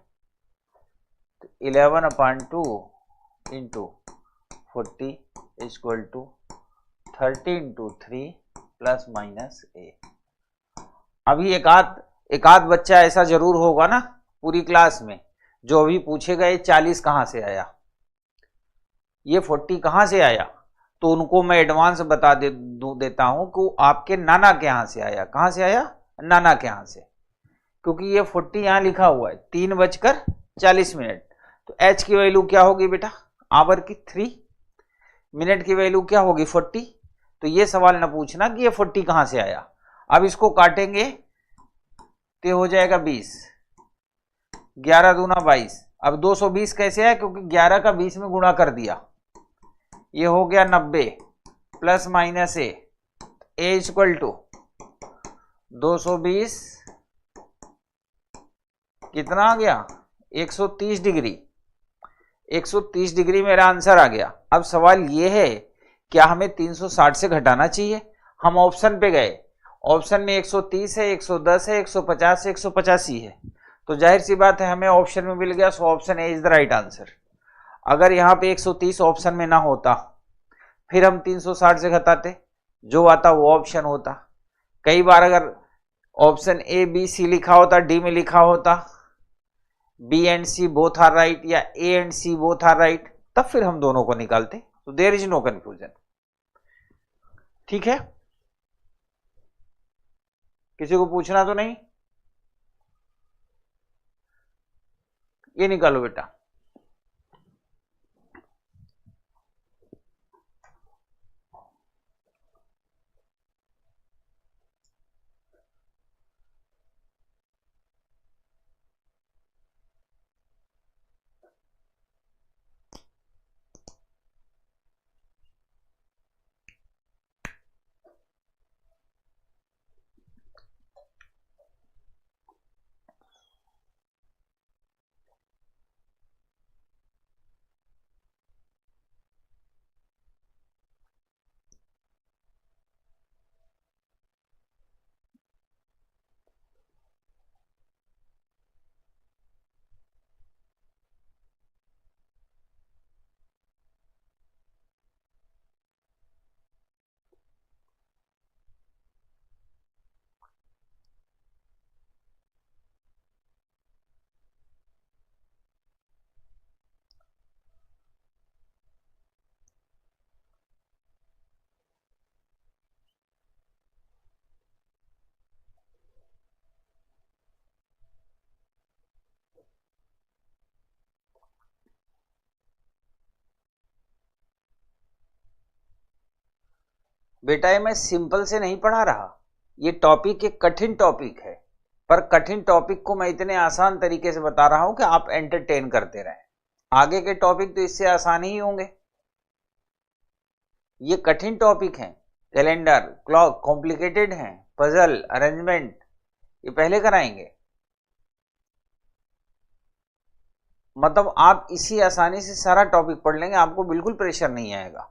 तो 11/2 into 40 equal to 30 into 3 plus minus A. अभी एक आध बच्चा ऐसा जरूर होगा ना पूरी क्लास में, जो अभी पूछेगा ये 40 कहां से आया, ये 40 कहां से आया, तो उनको मैं एडवांस बता देता हूं कि आपके नाना के यहां से आया। कहां से आया? नाना के यहां से, क्योंकि ये 40 यहां लिखा हुआ है 3:40। तो h की वैल्यू क्या होगी बेटा? आवर की 3, मिनट की वैल्यू क्या होगी? 40। तो ये सवाल ना पूछना कि ये 40 कहां से आया। अब इसको काटेंगे तो हो जाएगा 20, 11 दूना 22। अब 220 कैसे आया? क्योंकि 11 का 20 में गुणा कर दिया, ये हो गया 90 plus minus A equal to 220 कितना आ गया? 130 डिग्री। 130 डिग्री मेरा आंसर आ गया। अब सवाल ये है, क्या हमें 360 से घटाना चाहिए? हम ऑप्शन पे गए, ऑप्शन में 130 है, 110 है, 150 है, 185 है, तो जाहिर सी बात है हमें ऑप्शन में मिल गया, so option A is the right answer. अगर यहाँ पे 130 ऑप्शन में ना होता, फिर हम 360 से घटाते, जो आता वो ऑप्शन होता। कई बार अगर ऑप्शन ए बी सी लिखा होता, डी में लिखा होता B and C both are right या A and C both are right, तब फिर हम दोनों को निकालते। तो देयर इज नो कंफ्यूजन, ठीक है। किसी को पूछना तो नहीं? ये निकालो बेटा। बेटा ये मैं सिंपल से नहीं पढ़ा रहा, ये टॉपिक एक कठिन टॉपिक है, पर कठिन टॉपिक को मैं इतने आसान तरीके से बता रहा हूं कि आप एंटरटेन करते रहें। आगे के टॉपिक तो इससे आसान ही होंगे। ये कठिन टॉपिक हैं, कैलेंडर क्लॉक कॉम्प्लिकेटेड हैं, पजल, अरेंजमेंट, ये पहले कराएंगे। मतलब आप इसी आसानी से सारा टॉपिक पढ़ लेंगे, आपको बिल्कुल प्रेशर नहीं आएगा।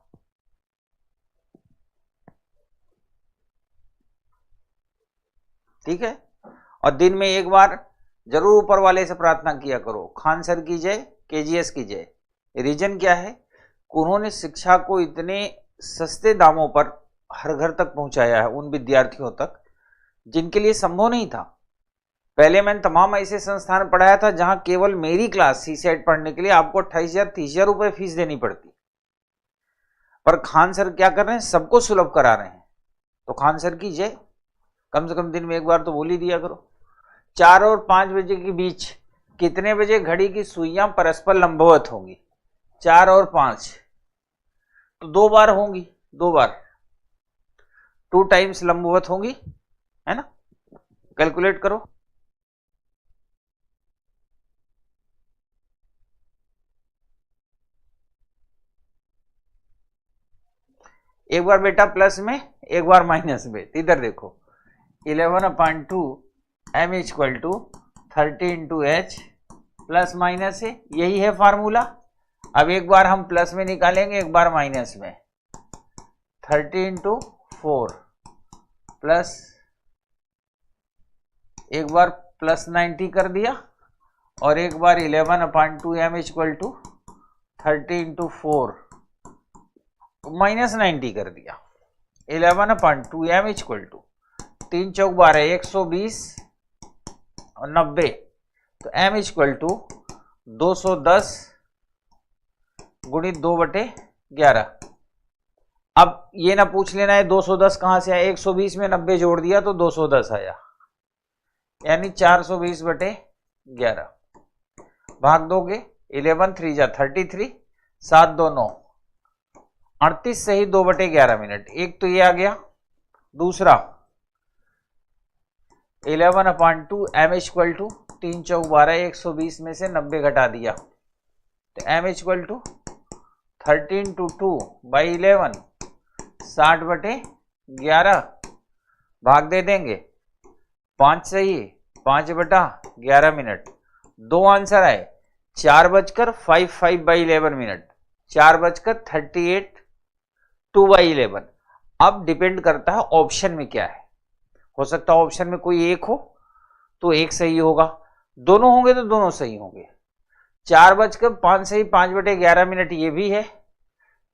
ठीक है। और दिन में एक बार जरूर ऊपर वाले से प्रार्थना किया करो, खान सर की जय, केजीएस की जय। रीजन क्या है? उन्होंने शिक्षा को इतने सस्ते दामों पर हर घर तक पहुंचाया है, उन विद्यार्थियों तक जिनके लिए संभव नहीं था। पहले मैंने तमाम ऐसे संस्थान पढ़ाया था जहां केवल मेरी क्लास सीसेट पढ़ने के लिए आपको 28,000 30,000 रुपए फीस देनी पड़ती। पर खान सर क्या कर रहे हैं? सबको सुलभ करा रहे हैं। तो खान सर की जय। कम से कम दिन में एक बार तो बोल ही दिया करो। 4 और 5 बजे के बीच कितने बजे घड़ी की सुइयां परस्पर लंबवत होंगी? 4 और 5, तो 2 बार होंगी, 2 बार, 2 टाइम्स लंबवत होंगी, है ना? कैलकुलेट करो। एक बार बेटा प्लस में, एक बार माइनस में। इधर देखो, 11/2 m equal to 30 into H plus minus है, यही है फार्मूला। अब एक बार हम प्लस में निकालेंगे, एक बार माइनस में। 30 इंटू 4 प्लस, एक बार प्लस 90 कर दिया, और एक बार 11/2 m equal to 30 into 4 minus 90 कर दिया। 11/2 m इक्वल टू 3 चौक 12, 120 और 90, तो m इक्वल टू 210 गुणित 2/11। अब ये ना पूछ लेना है 210 कहां से आया, 120 में 90 जोड़ दिया तो 210 आया, यानी 420/11। भाग दोगे, 11 3 जा 33, 7 2 9, 38 सही 2/11 मिनट। एक तो ये आ गया। दूसरा 11/2 m इक्वल टू 3 चौक 12, 120 में से 90 घटा दिया, तो m equal to 13 into 2 by 11, 60/11। भाग दे देंगे, 5 सही, 5/11 मिनट। 2 आंसर आए, 4:55/11 मिनट, 4:38 2/11। अब डिपेंड करता है ऑप्शन में क्या है। हो सकता है ऑप्शन में कोई एक हो तो एक सही होगा, दोनों होंगे तो दोनों सही होंगे। 4:05 सही 5/11 मिनट ये भी है,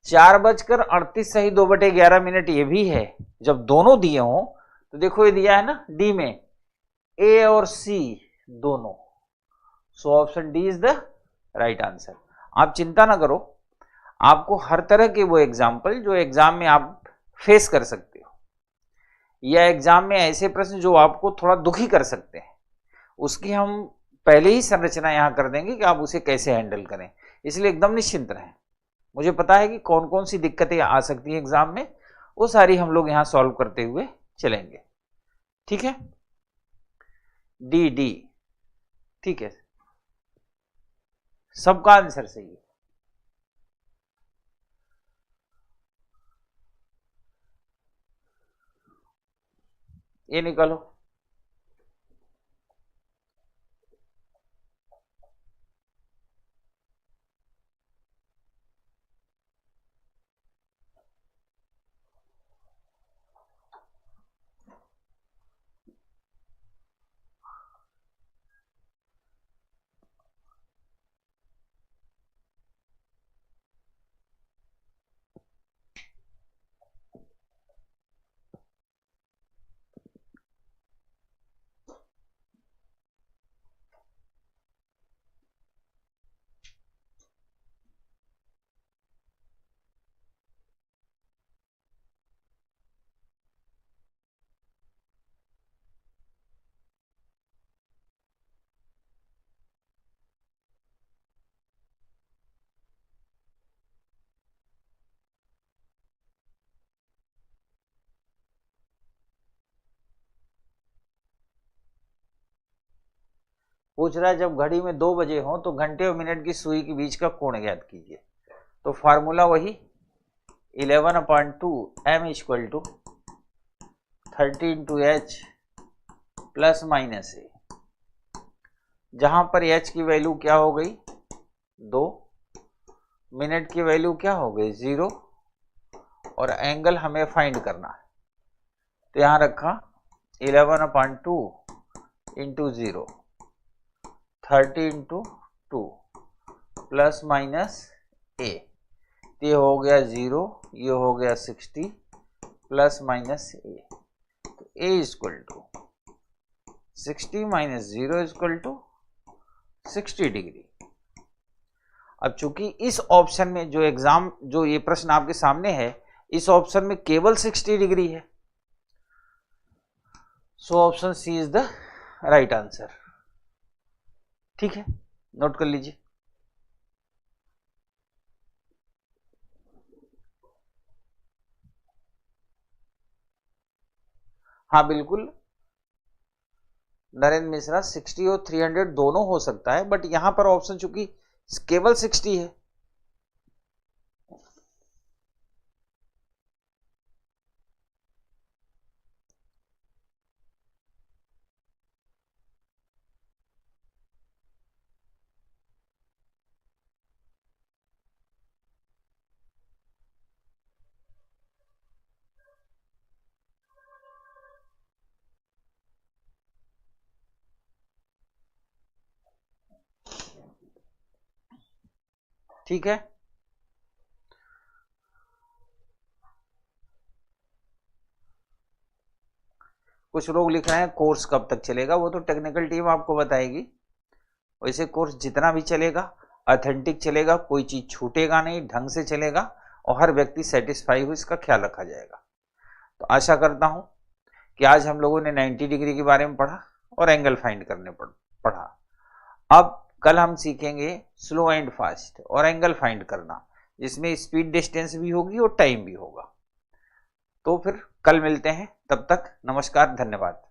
4:38 सही 2/11 मिनट ये भी है। जब दोनों दिए हों तो देखो ये दिया है ना डी में, ए और सी दोनों, so option D is the right answer. आप चिंता ना करो, आपको हर तरह के वो एग्जाम्पल जो एग्जाम में आप फेस कर सकते हो, या एग्जाम में ऐसे प्रश्न जो आपको थोड़ा दुखी कर सकते हैं, उसकी हम पहले ही संरचना यहां कर देंगे कि आप उसे कैसे हैंडल करें। इसलिए एकदम निश्चिंत रहें। मुझे पता है कि कौन कौन सी दिक्कतें आ सकती हैं एग्जाम में, वो सारी हम लोग यहां सॉल्व करते हुए चलेंगे। ठीक है, डी डी, ठीक है, सबका आंसर सही है। ये निकालो, पूछ रहा है जब घड़ी में 2 बजे हो तो घंटे और मिनट की सुई के बीच का कोण ज्ञात कीजिए। तो फार्मूला वही 11/2 m equal to 30 into H plus minus A, जहां पर एच की वैल्यू क्या हो गई 2, मिनट की वैल्यू क्या हो गई 0 और एंगल हमें फाइंड करना है। तो यहां रखा 11/2 इंटू 0, 30 इंटू 2 प्लस माइनस ए, ये हो गया 0, ये हो गया 60 प्लस माइनस ए, तो A equal to 60 minus 0 equal to 60 degree. अब चूंकि इस ऑप्शन में जो ये प्रश्न आपके सामने है, इस ऑप्शन में केवल 60 डिग्री है, so option C is the right answer. ठीक है, नोट कर लीजिए। हाँ बिल्कुल नरेंद्र मिश्रा, 60 और 300 दोनों हो सकता है, बट यहां पर ऑप्शन चूंकि केवल 60 है। ठीक है, कुछ लोग लिख रहे हैं कोर्स कब तक चलेगा, वो तो टेक्निकल टीम आपको बताएगी। वैसे कोर्स जितना भी चलेगा ऑथेंटिक चलेगा, कोई चीज छूटेगा नहीं, ढंग से चलेगा और हर व्यक्ति सेटिस्फाई हो, इसका ख्याल रखा जाएगा। तो आशा करता हूं कि आज हम लोगों ने 90 डिग्री के बारे में पढ़ा और एंगल फाइंड करने पढ़ा। अब कल हम सीखेंगे स्लो एंड फास्ट और एंगल फाइंड करना, जिसमें स्पीड डिस्टेंस भी होगी और टाइम भी होगा। तो फिर कल मिलते हैं, तब तक नमस्कार, धन्यवाद।